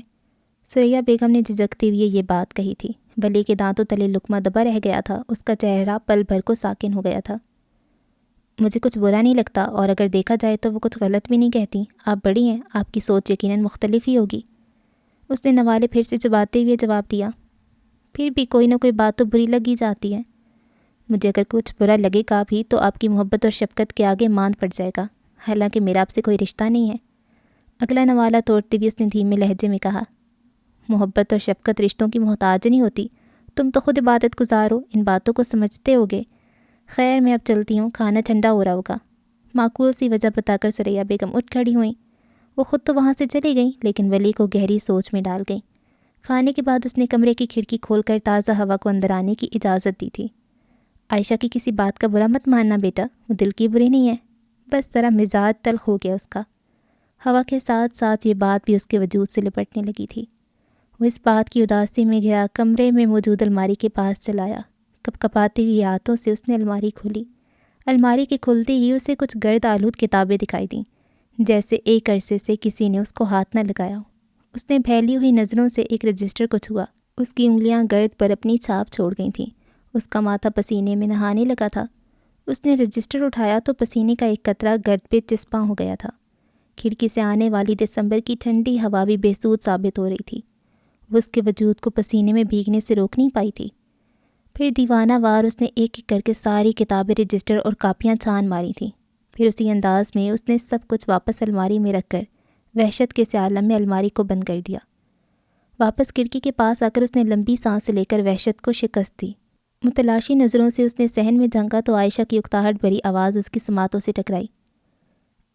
ثریا بیگم نے جھجکتے ہوئے یہ بات کہی تھی۔ ولی کے دانتوں تلے لقمہ دبا رہ گیا تھا، اس کا چہرہ پل بھر کو ساکن ہو گیا تھا۔ مجھے کچھ برا نہیں لگتا، اور اگر دیکھا جائے تو وہ کچھ غلط بھی نہیں کہتی، آپ بڑی ہیں، آپ کی سوچ یقیناً مختلف ہی ہوگی۔ اس نے نوالے پھر سے چباتے ہوئے جواب دیا، پھر بھی کوئی نہ کوئی بات تو بری لگ ہی جاتی ہے۔ مجھے اگر کچھ برا لگے گا بھی تو آپ کی محبت اور شفقت کے آگے ماند پڑ جائے گا، حالانکہ میرا آپ سے کوئی رشتہ نہیں ہے۔ اگلا نوالہ توڑتے ہوئے اس نے دھیمے لہجے میں کہا، محبت اور شفقت رشتوں کی محتاج نہیں ہوتی، تم تو خود عبادت گزار ہو، ان باتوں کو سمجھتے ہوگے۔ خیر میں اب چلتی ہوں، کھانا ٹھنڈا ہو رہا ہوگا۔ معقول سی وجہ بتا کر ثریا بیگم اٹھ کھڑی ہوئیں۔ وہ خود تو وہاں سے چلی گئیں لیکن ولی کو گہری سوچ میں ڈال گئیں۔ کھانے کے بعد اس نے کمرے کی کھڑکی کھول کر تازہ ہوا کو اندر آنے کی اجازت دی تھی۔ عائشہ کی کسی بات کا برا مت ماننا بیٹا، وہ دل کی بری نہیں ہے، بس ذرا مزاج تلخ ہو گیا اس کا۔ ہوا کے ساتھ ساتھ یہ بات بھی اس کے وجود سے لپٹنے لگی تھی۔ وہ اس بات کی اداسی میں گیا، کمرے میں موجود الماری کے پاس چلایا۔ کپ کپاتی ہوئی ہاتھوں سے اس نے الماری کھولی۔ الماری کے کھلتے ہی اسے کچھ گرد آلود کتابیں دکھائی دیں، جیسے ایک عرصے سے کسی نے اس کو ہاتھ نہ لگایا ہو۔ اس نے پھیلی ہوئی نظروں سے ایک رجسٹر کو چھوا۔ اس کی انگلیاں گرد پر اپنی چھاپ چھوڑ گئی تھیں۔ اس کا ماتھا پسینے میں نہانے لگا تھا۔ اس نے رجسٹر اٹھایا تو پسینے کا ایک قطرہ گرد پہ چسپاں ہو گیا تھا۔ کھڑکی سے آنے والی دسمبر کی ٹھنڈی ہوا بھی بے سود ثابت ہو رہی تھی۔ وہ اس کے وجود کو پسینے میں بھیگنے سے روک نہیں پائی تھی۔ پھر دیوانہ وار اس نے ایک ایک کر کے ساری کتابیں، رجسٹر اور کاپیاں چھان ماری تھیں۔ پھر اسی انداز میں اس نے سب کچھ واپس الماری میں رکھ کر وحشت کے سے عالم میں الماری کو بند کر دیا۔ واپس کھڑکی کے پاس آ کر اس نے لمبی سانس لے کر وحشت کو شکست دی۔ متلاشی نظروں سے اس نے صحن میں جھانکا تو عائشہ کی اکتاہٹ بھری آواز اس کی سماعتوں سے ٹکرائی۔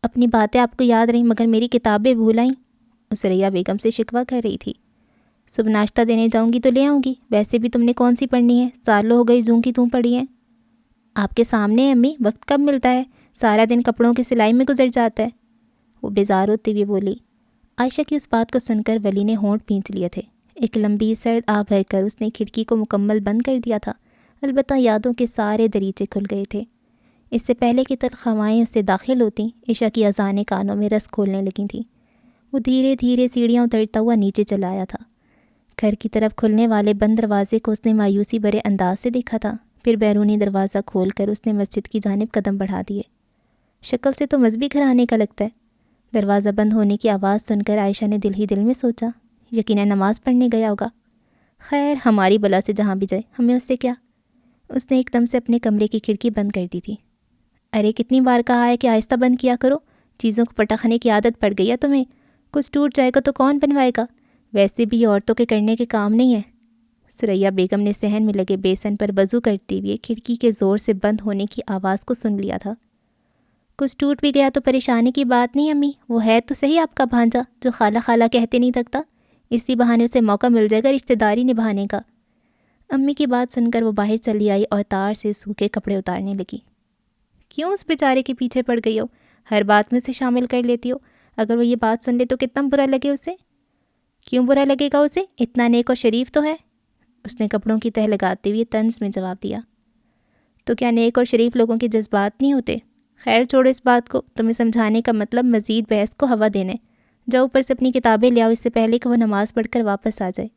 اپنی باتیں آپ کو یاد رہیں مگر میری کتابیں بھول آئیں، ثریا بیگم سے شکوہ کر رہی تھی۔ صبح ناشتہ دینے جاؤں گی تو لے آؤں گی، ویسے بھی تم نے کون سی پڑھنی ہے، سالوں ہو گئی جوں کی تم پڑھی ہیں۔ آپ کے سامنے ہے امی، وقت کب ملتا ہے، سارا دن کپڑوں کی سلائی میں گزر جاتا ہے، وہ بیزار ہوتے ہوئے بولی۔ عائشہ کی اس بات کو سن کر ولی نے ہونٹ پینچ لیے تھے۔ ایک لمبی سرد آہ بہہ کر اس نے کھڑکی کو مکمل بند کر دیا تھا، البتہ یادوں کے سارے دریچے کھل گئے تھے۔ اس سے پہلے کہ تلخ ہوائیں اس سے داخل ہوتیں، عشاء کی اذانیں کانوں میں رس کھولنے لگی تھیں۔ وہ دھیرے دھیرے سیڑھیاں اترتا ہوا نیچے چلا آیا تھا۔ گھر کی طرف کھلنے والے بند دروازے کو اس نے مایوسی بھرے انداز سے دیکھا تھا، پھر بیرونی دروازہ کھول کر اس نے مسجد کی جانب قدم بڑھا دیے۔ شکل سے تو مذہبی گھرانے کا لگتا ہے۔ دروازہ بند ہونے کی آواز سن کر عائشہ نے دل ہی دل میں سوچا، یقیناً نماز پڑھنے گیا ہوگا۔ خیر، ہماری بلا سے جہاں بھی جائے، ہمیں اس سے کیا۔ اس نے ایک دم سے اپنے کمرے کی کھڑکی بند کر دی تھی۔ ارے کتنی بار کہا ہے کہ آہستہ بند کیا کرو، چیزوں کو پٹخنے کی عادت پڑ گئی ہے تمہیں، کچھ ٹوٹ جائے گا تو کون بنوائے گا، ویسے بھی یہ عورتوں کے کرنے کے کام نہیں ہے۔ ثریا بیگم نے صحن میں لگے بیسن پر وضو کرتے ہوئے کھڑکی کے زور سے بند ہونے کی آواز کو سن لیا تھا۔ کچھ ٹوٹ بھی گیا تو پریشانی کی بات نہیں امی، وہ ہے تو صحیح آپ کا بھانجا جو خالہ خالہ کہتے نہیں تھکتا، اسی بہانے سے موقع مل جائے گا رشتہ داری نبھانے کا۔ امی کی بات سن کر وہ باہر چلی آئی اور تار سے سوکھے کپڑے اتارنے لگی۔ کیوں اس بیچارے کے پیچھے پڑ گئی ہو، ہر بات میں اسے شامل کر لیتی ہو، اگر وہ یہ بات سن لے تو کتنا برا لگے اسے۔ کیوں برا لگے گا اسے، اتنا نیک اور شریف تو ہے، اس نے کپڑوں کی تہ لگاتے ہوئے طنز میں جواب دیا۔ تو کیا نیک اور شریف لوگوں کے جذبات نہیں ہوتے؟ خیر چھوڑو اس بات کو، تمہیں سمجھانے کا مطلب مزید بحث کو ہوا دینے، جاؤ اوپر سے اپنی کتابیں لے آؤ اس سے پہلے کہ وہ نماز پڑھ کر واپس آ جائے۔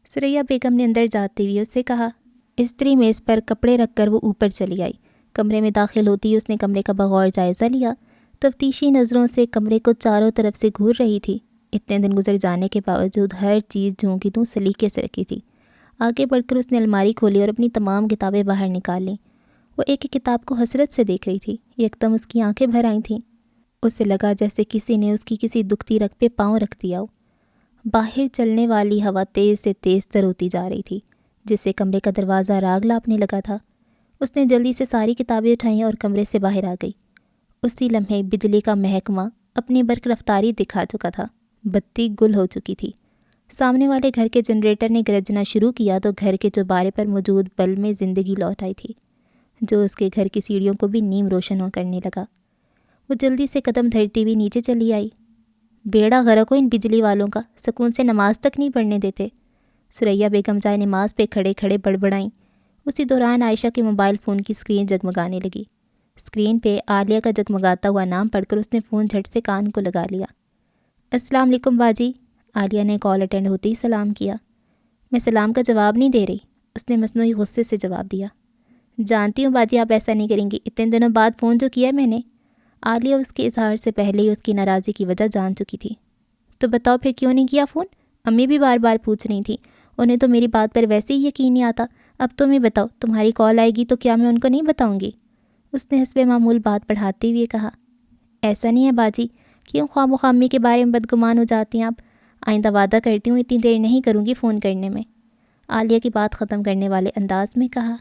ثریا بیگم نے اندر جاتے ہوئے اس سے کہا۔ استری میز پر کپڑے رکھ کر وہ اوپر چلی آئی۔ کمرے میں داخل ہوتی اس نے کمرے کا بغور جائزہ لیا، تفتیشی نظروں سے کمرے کو چاروں طرف سے گھور رہی تھی۔ اتنے دن گزر جانے کے باوجود ہر چیز جوں کی توں سلیقے سے رکھی تھی۔ آگے بڑھ کر اس نے الماری کھولی اور اپنی تمام کتابیں باہر نکال لیں۔ وہ ایک ایک کتاب کو حسرت سے دیکھ رہی تھی، یکدم اس کی آنکھیں بھر آئی تھیں۔ اسے لگا جیسے کسی نے اس کی کسی دکھتی رگ پہ پاؤں رکھ دیا ہو۔ باہر چلنے والی ہوا تیز سے تیز تر ہوتی جا رہی تھی، جس سے کمرے کا دروازہ راگ لاپنے لگا تھا۔ اس نے جلدی سے ساری کتابیں اٹھائیں اور کمرے سے باہر آ گئی۔ اسی لمحے بجلی کا محکمہ اپنی برق رفتاری دکھا چکا تھا، بتی گل ہو چکی تھی۔ سامنے والے گھر کے جنریٹر نے گرجنا شروع کیا تو گھر کے چوبارے پر موجود بلب میں زندگی لوٹ آئی تھی، جو اس کے گھر کی سیڑھیوں کو بھی نیم روشن کرنے لگا۔ وہ جلدی سے قدم دھرتی ہوئی نیچے چلی آئی۔ بیڑا غرق ہو ان بجلی والوں کا، سکون سے نماز تک نہیں پڑھنے دیتے، ثریا بیگم جائے نماز پہ کھڑے کھڑے بڑبڑائیں۔ اسی دوران عائشہ کے موبائل فون کی اسکرین جگمگانے لگی۔ اسکرین پہ عالیہ کا جگمگاتا ہوا نام پڑھ کر اس نے فون جھٹ سے کان کو لگا لیا۔ السلام علیکم باجی، عالیہ نے کال اٹینڈ ہوتے ہی سلام کیا۔ میں سلام کا جواب نہیں دے رہی، اس نے مصنوعی غصے سے جواب دیا۔ جانتی ہوں باجی آپ ایسا نہیں کریں گی، اتنے دنوں بعد فون جو کیا میں نے۔ عالیہ اس کے اظہار سے پہلے ہی اس کی ناراضی کی وجہ جان چکی تھی۔ تو بتاؤ پھر کیوں نہیں کیا فون؟ امی بھی بار بار پوچھ رہی تھیں، انہیں تو میری بات پر ویسے ہی یقین نہیں آتا، اب تم ہی بتاؤ، تمہاری کال آئے گی تو کیا میں ان کو نہیں بتاؤں گی؟ اس نے حسب معمول بات بڑھاتے ہوئے کہا۔ ایسا نہیں ہے باجی، کیوں خواہ مخواہ امی کے بارے میں بدگمان ہو جاتی ہیں آپ؟ آئندہ وعدہ کرتی ہوں اتنی دیر نہیں کروں گی فون کرنے میں، عالیہ کی بات ختم کرنے والے انداز میں کہا۔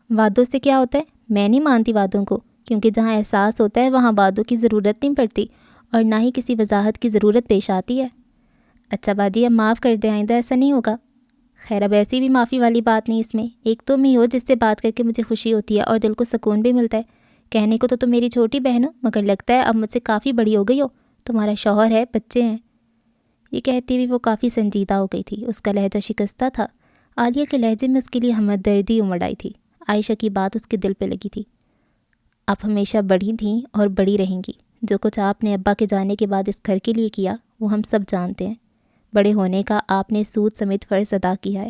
وعدوں سے کیا ہوتا ہے؟ میں نہیں مانتی وعدوں کو، کیونکہ جہاں احساس ہوتا ہے وہاں وعدوں کی ضرورت نہیں پڑتی، اور نہ ہی کسی وضاحت کی ضرورت پیش آتی ہے۔ اچھا باجی اب معاف کر دیں، آئندہ ایسا نہیں ہوگا۔ خیر اب ایسی بھی معافی والی بات نہیں اس میں، ایک تم ہی ہو جس سے بات کر کے مجھے خوشی ہوتی ہے اور دل کو سکون بھی ملتا ہے۔ کہنے کو تو تم میری چھوٹی بہن ہو، مگر لگتا ہے اب مجھ سے کافی بڑی ہو گئی ہو، تمہارا شوہر ہے، بچے ہیں۔ یہ کہتی ہوئی وہ کافی سنجیدہ ہو گئی تھی، اس کا لہجہ شکستہ تھا۔ عالیہ کے لہجے میں اس کے لیے ہمدردی امڑ آئی تھی۔ عائشہ کی بات اس کے دل پہ لگی تھی۔ آپ ہمیشہ بڑی تھیں اور بڑی رہیں گی۔ جو کچھ آپ نے ابا کے جانے کے بعد اس گھر کے لیے کیا وہ ہم سب جانتے ہیں۔ بڑے ہونے کا آپ نے سود سمیت فرض ادا کیا ہے۔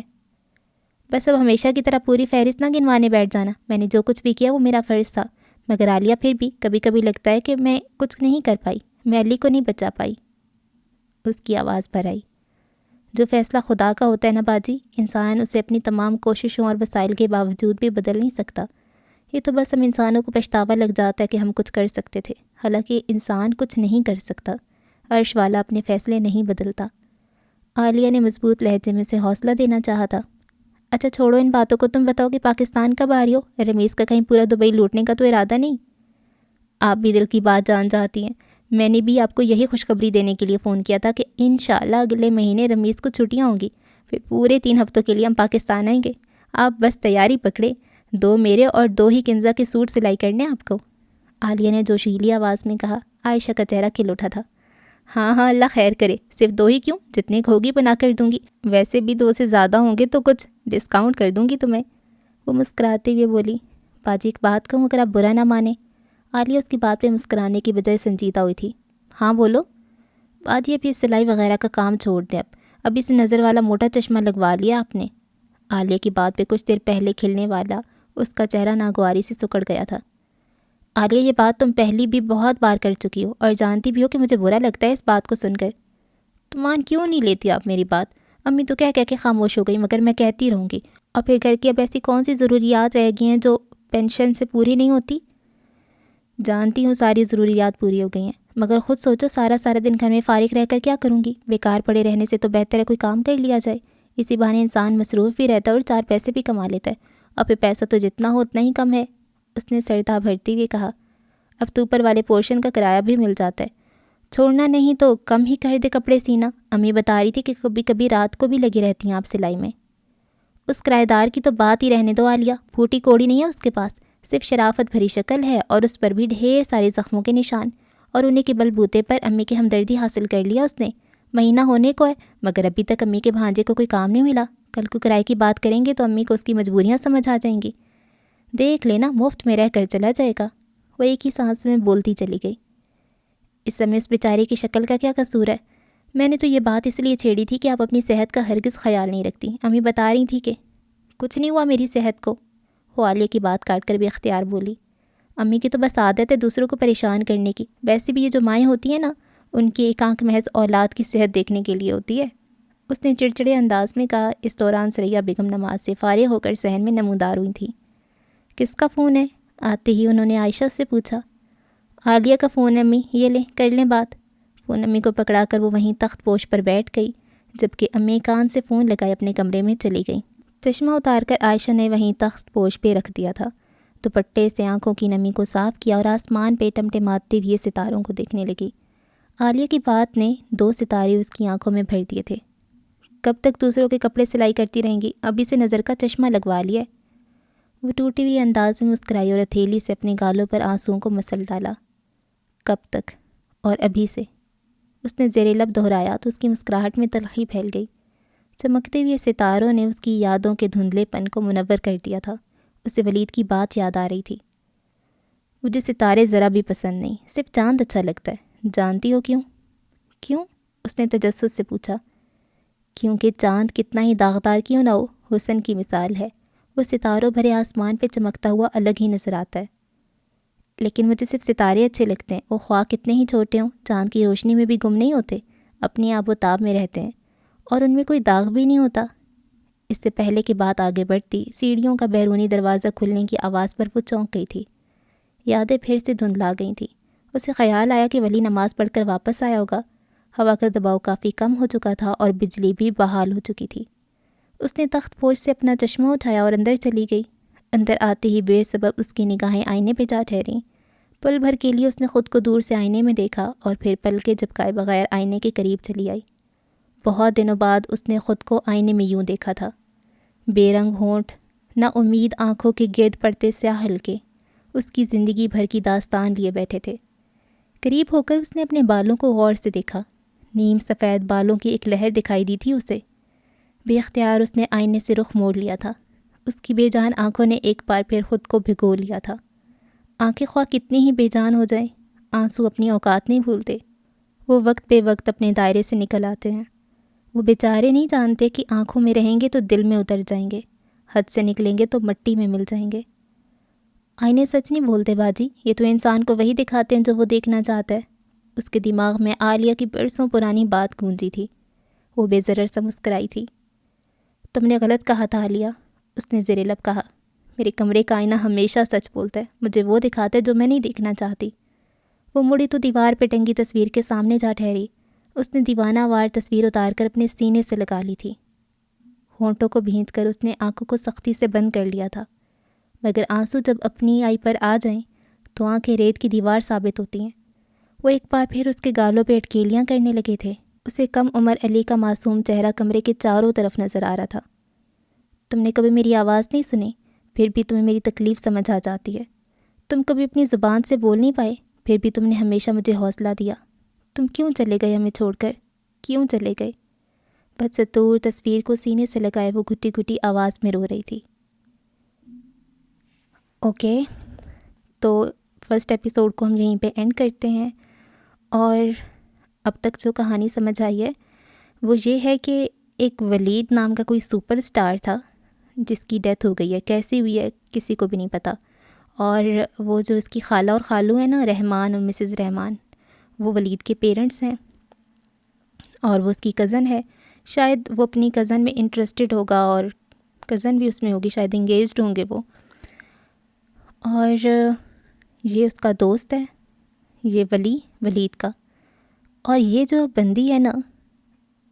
بس اب ہمیشہ کی طرح پوری فہرست نہ گنوانے بیٹھ جانا۔ میں نے جو کچھ بھی کیا وہ میرا فرض تھا، مگر عالیہ پھر بھی کبھی کبھی لگتا ہے کہ میں کچھ نہیں کر پائی، میں علی کو نہیں بچا پائی۔ اس کی آواز بھر آئی۔ جو فیصلہ خدا کا ہوتا ہے نا باجی، انسان اسے اپنی تمام کوششوں اور وسائل کے باوجود بھی بدل نہیں سکتا۔ یہ تو بس ہم انسانوں کو پچھتاوا لگ جاتا ہے کہ ہم کچھ کر سکتے تھے، حالانکہ انسان کچھ نہیں کر سکتا۔ عرش والا اپنے فیصلے نہیں بدلتا۔ عالیہ نے مضبوط لہجے میں اسے حوصلہ دینا چاہا تھا۔ اچھا چھوڑو ان باتوں کو، تم بتاؤ کہ پاکستان کب آ رہی ہو؟ رمیز کا کہیں پورا دبئی لوٹنے کا تو ارادہ نہیں؟ آپ بھی دل کی بات جان جاتی ہیں۔ میں نے بھی آپ کو یہی خوشخبری دینے کے لیے فون کیا تھا کہ انشاءاللہ اگلے مہینے رمیز کو چھٹیاں ہوں گی، پھر پورے 3 ہفتوں کے لیے ہم پاکستان آئیں گے۔ آپ بس تیاری پکڑے، 2 میرے اور 2 ہی کنزا کے سوٹ سلائی کرنے آپ کو۔ عالیہ نے جوشیلی آواز میں کہا۔ عائشہ کا چہرہ کھل اٹھا تھا۔ ہاں ہاں اللہ خیر کرے، صرف 2 ہی کیوں، جتنے ہوگی بنا کر دوں گی، ویسے بھی 2 سے زیادہ ہوں گے تو کچھ ڈسکاؤنٹ کر دوں گی تمہیں۔ وہ مسکراتے ہوئے بولی۔ باجی ایک بات کہوں اگر آپ برا نہ مانیں؟ عالیہ اس کی بات پہ مسکرانے کی بجائے سنجیدہ ہوئی تھی۔ ہاں بولو۔ باجی اب یہ سلائی وغیرہ کا کام چھوڑ دیں، اب اسے نظر والا موٹا چشمہ لگوا لیا آپ نے۔ عالیہ کی بات پہ کچھ دیر پہلے کھلنے والا اس کا چہرہ ناگواری سے سکڑ گیا تھا۔ عالیہ یہ بات تم پہلی بھی بہت بار کر چکی ہو اور جانتی بھی ہو کہ مجھے برا لگتا ہے اس بات کو سن کر۔ تو مان کیوں نہیں لیتی آپ میری بات؟ امی تو کہہ کے خاموش ہو گئی، مگر میں کہتی رہوں گی۔ اور پھر گھر کی اب ایسی کون سی ضروریات رہ گئی ہیں جو پینشن سے پوری نہیں ہوتی؟ جانتی ہوں ساری ضروریات پوری ہو گئی ہیں، مگر خود سوچو سارا دن گھر میں فارغ رہ کر کیا کروں گی؟ بیکار پڑے رہنے سے تو بہتر ہے کوئی کام کر لیا جائے، اسی بہانے انسان مصروف بھی رہتا ہے اور 4 پیسے بھی کما لیتا ہے۔ اور پھر پیسہ تو جتنا ہو اتنا ہی کم ہے، اس نے سردہ بھرتے ہوئے کہا۔ اب تو اوپر والے پورشن کا کرایہ بھی مل جاتا ہے، چھوڑنا نہیں تو کم ہی کر دے کپڑے سینا۔ امی بتا رہی تھی کہ کبھی کبھی رات کو بھی لگی رہتی ہیں آپ سلائی میں۔ اس کرایہ دار کی تو بات ہی رہنے دو عالیہ، پھوٹی کوڑی نہیں ہے اس کے پاس، صرف شرافت بھری شکل ہے اور اس پر بھی ڈھیر سارے زخموں کے نشان، اور انہیں کے بل بوتے پر امی کی ہمدردی حاصل کر لیا اس نے۔ مہینہ ہونے کو ہے مگر ابھی تک امی کے بھانجے کو کوئی کام نہیں ملا۔ کل کو کرائے کی بات کریں گے تو امی کو اس کی مجبوریاں سمجھ آ جائیں گی۔ دیکھ لینا مفت میں رہ کر چلا جائے گا۔ وہ ایک ہی سانس میں بولتی چلی گئی۔ اس سمے اس بیچارے کی شکل کا کیا قصور ہے؟ میں نے تو یہ بات اس لیے چھیڑی تھی کہ آپ اپنی صحت کا ہرگز خیال نہیں رکھتی۔ امی بتا رہی تھی کہ کچھ نہیں ہوا میری صحت کو۔ وہ عالیہ کی بات کاٹ کر بھی اختیار بولی۔ امی کی تو بس عادت ہے دوسروں کو پریشان کرنے کی، ویسے بھی یہ جو مائیں ہوتی ہیں نا، ان کی ایک آنکھ محض اولاد کی صحت دیکھنے کے لیے ہوتی ہے، اس نے چڑچڑے انداز میں کہا۔ اس دوران ثریا بیگم نماز سے فارغ ہو کر صحن میں نمودار ہوئی تھی۔ کس کا فون ہے؟ آتے ہی انہوں نے عائشہ سے پوچھا۔ عالیہ کا فون امی، یہ لیں کر لیں بات۔ فون امی کو پکڑا کر وہ وہیں تخت پوش پر بیٹھ گئی، جبکہ امی کان سے فون لگائے اپنے کمرے میں چلی گئیں۔ چشمہ اتار کر عائشہ نے وہیں تخت پوش پہ رکھ دیا تھا، دوپٹے سے آنکھوں کی نمی کو صاف کیا اور آسمان پہ ٹمٹماتے ہوئے ستاروں کو دیکھنے لگی۔ عالیہ کی بات نے 2 ستارے اس کی آنکھوں میں بھر دیے تھے۔ کب تک دوسروں کے کپڑے سلائی کرتی رہیں گی؟ ابھی سے نظر کا چشمہ لگوا لیا ہے۔ وہ ٹوٹی ہوئی انداز میں مسکرائی اور ہتھیلی سے اپنے گالوں پر آنسوؤں کو مسل ڈالا۔ کب تک اور ابھی سے؟ اس نے زیر لب دہرایا تو اس کی مسکراہٹ میں تلخی پھیل گئی۔ چمکتے ہوئے ستاروں نے اس کی یادوں کے دھندلے پن کو منور کر دیا تھا۔ اسے ولید کی بات یاد آ رہی تھی۔ مجھے ستارے ذرا بھی پسند نہیں، صرف چاند اچھا لگتا ہے۔ جانتی ہو کیوں؟ کیوں؟ اس نے تجسس سے پوچھا۔ کیونکہ چاند کتنا ہی داغدار کیوں نہ ہو، حسن کی مثال ہے، وہ ستاروں بھرے آسمان پہ چمکتا ہوا الگ ہی نظر آتا ہے۔ لیکن مجھے صرف ستارے اچھے لگتے ہیں، وہ خواہ کتنے ہی چھوٹے ہوں، چاند کی روشنی میں بھی گم نہیں ہوتے، اپنی آب و تاب میں رہتے ہیں، اور ان میں کوئی داغ بھی نہیں ہوتا۔ اس سے پہلے کہ بات آگے بڑھتی، سیڑھیوں کا بیرونی دروازہ کھلنے کی آواز پر وہ چونک گئی تھی۔ یادیں پھر سے دھندلا گئی تھیں۔ اسے خیال آیا کہ ولی نماز پڑھ کر واپس آیا ہوگا۔ ہوا کا دباؤ کافی کم ہو چکا تھا اور بجلی بھی بحال ہو چکی تھی۔ اس نے تخت پوش سے اپنا چشمہ اٹھایا اور اندر چلی گئی۔ اندر آتے ہی بے سبب اس کی نگاہیں آئینے پہ جا ٹھہریں۔ پل بھر کے لیے اس نے خود کو دور سے آئینے میں دیکھا اور پھر پلکیں جھپکائے بغیر آئینے کے قریب چلی آئی۔ بہت دنوں بعد اس نے خود کو آئینے میں یوں دیکھا تھا، بے رنگ ہونٹ، نا امید آنکھوں کے گرد پڑتے سیاہ حلقے، اس کی زندگی بھر کی داستان لیے بیٹھے تھے۔ قریب ہو کر اس نے اپنے بالوں کو غور سے دیکھا، نیم سفید بالوں کی ایک لہر دکھائی دی تھی اسے۔ بے اختیار اس نے آئینے سے رخ موڑ لیا تھا، اس کی بے جان آنکھوں نے ایک بار پھر خود کو بھگو لیا تھا۔ آنکھیں خواہ کتنی ہی بے جان ہو جائیں، آنسو اپنی اوقات نہیں بھولتے، وہ وقت بے وقت اپنے دائرے سے نکل آتے ہیں۔ وہ بیچارے نہیں جانتے کہ آنکھوں میں رہیں گے تو دل میں اتر جائیں گے، حد سے نکلیں گے تو مٹی میں مل جائیں گے۔ آئینے سچ نہیں بولتے باجی، یہ تو انسان کو وہی دکھاتے ہیں جو وہ دیکھنا چاہتا ہے۔ اس کے دماغ میں عالیہ کی برسوں پرانی بات گونجی تھی۔ وہ بے ضرر سا مسکرائی تھی۔ تم نے غلط کہا تھا عالیہ، اس نے زیر لب کہا۔ میرے کمرے کا آئینہ ہمیشہ سچ بولتا ہے، مجھے وہ دکھاتا ہے جو میں نہیں دیکھنا چاہتی۔ وہ مڑی تو دیوار پہ ٹنگی تصویر کے سامنے جا ٹھہری۔ اس نے دیوانہ وار تصویر اتار کر اپنے سینے سے لگا لی تھی۔ ہونٹوں کو بھینچ کر اس نے آنکھوں کو سختی سے بند کر لیا تھا، مگر آنسو جب اپنی آئی پر آ جائیں تو آنکھیں ریت کی دیوار ثابت ہوتی ہیں۔ وہ ایک بار پھر اس کے گالوں پہ اٹکیلیاں کرنے لگے تھے۔ اسے کم عمر علی کا معصوم چہرہ کمرے کے چاروں طرف نظر آ رہا تھا۔ تم نے کبھی میری آواز نہیں سنی، پھر بھی تمہیں میری تکلیف سمجھ آ جاتی ہے۔ تم کبھی اپنی زبان سے بول نہیں پائے، پھر بھی تم نے ہمیشہ مجھے حوصلہ دیا۔ تم کیوں چلے گئے ہمیں چھوڑ کر، کیوں چلے گئے؟ بدستور تصویر کو سینے سے لگائے وہ گھٹی گھٹی آواز میں رو رہی تھی۔ اوکے، تو فرسٹ ایپیسوڈ کو ہم یہیں پہ اینڈ کرتے ہیں، اور اب تک جو کہانی سمجھ آئی ہے وہ یہ ہے کہ ایک ولید نام کا کوئی سپر اسٹار تھا جس کی ڈیتھ ہو گئی ہے۔ کیسی ہوئی ہے کسی کو بھی نہیں پتہ، اور وہ جو اس کی خالہ اور خالو ہیں نا، رحمان اور مسز رحمان، وہ ولید کے پیرنٹس ہیں، اور وہ اس کی کزن ہے۔ شاید وہ اپنی کزن میں انٹرسٹڈ ہوگا اور کزن بھی اس میں ہوگی، شاید انگیجڈ ہوں گے وہ، اور یہ اس کا دوست ہے، یہ ولید کا۔ اور یہ جو بندی ہے نا،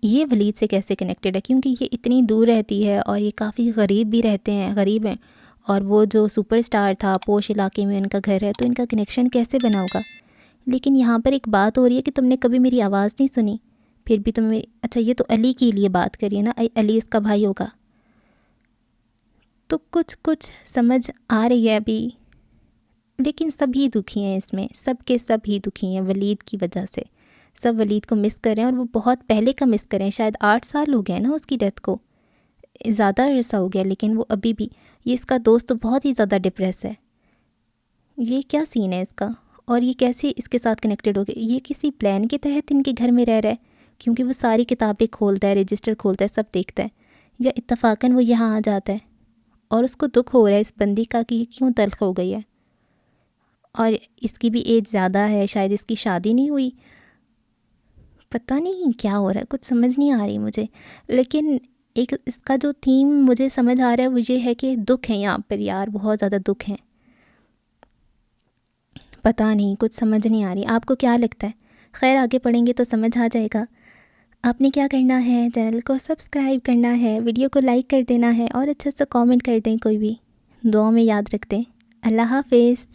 یہ ولید سے کیسے کنیکٹڈ ہے، کیونکہ یہ اتنی دور رہتی ہے اور یہ کافی غریب بھی رہتے ہیں، غریب ہیں، اور وہ جو سپر اسٹار تھا پوش علاقے میں ان کا گھر ہے، تو ان کا کنیکشن کیسے بنا ہوگا؟ لیکن یہاں پر ایک بات ہو رہی ہے کہ تم نے کبھی میری آواز نہیں سنی، پھر بھی تم میری، اچھا یہ تو علی کے لیے بات کری ہے نا، علی اس کا بھائی ہوگا، تو کچھ سمجھ آ رہی ہے ابھی، لیکن سبھی دکھی ہیں اس میں، سب کے سب ہی دکھی ہیں ولید کی وجہ سے۔ سب ولید کو مس کریں، اور وہ بہت پہلے کا مس کریں، شاید 8 سال ہو گئے نا اس کی ڈیتھ کو، زیادہ عرصہ ہو گیا، لیکن وہ ابھی بھی، یہ اس کا دوست تو بہت ہی زیادہ ڈپریس ہے۔ یہ کیا سین ہے اس کا، اور یہ کیسے اس کے ساتھ کنیکٹڈ ہو گئے؟ یہ کسی پلان کے تحت ان کے گھر میں رہ رہا ہے، کیونکہ وہ ساری کتابیں کھولتا ہے، رجسٹر کھولتا ہے، سب دیکھتا ہے، یا اتفاقاً وہ یہاں آ جاتا ہے اور اس کو دکھ ہو رہا ہے اس بندی کا کہ یہ کیوں تلخ ہو گئی ہے، اور اس کی بھی ایج زیادہ ہے، شاید اس کی شادی نہیں ہوئی، پتہ نہیں کیا ہو رہا ہے، کچھ سمجھ نہیں آ رہی مجھے۔ لیکن ایک اس کا جو تھیم مجھے سمجھ آ رہا ہے وہ یہ ہے کہ دکھ ہیں یہاں پر یار، بہت زیادہ دکھ ہیں، پتہ نہیں، کچھ سمجھ نہیں آ رہی۔ آپ کو کیا لگتا ہے؟ خیر آگے پڑھیں گے تو سمجھ آ جائے گا۔ آپ نے کیا کرنا ہے، چینل کو سبسکرائب کرنا ہے، ویڈیو کو لائک کر دینا ہے، اور اچھا سا کامنٹ کر دیں کوئی بھی، دعاؤں میں یاد رکھ دیں۔ اللہ حافظ۔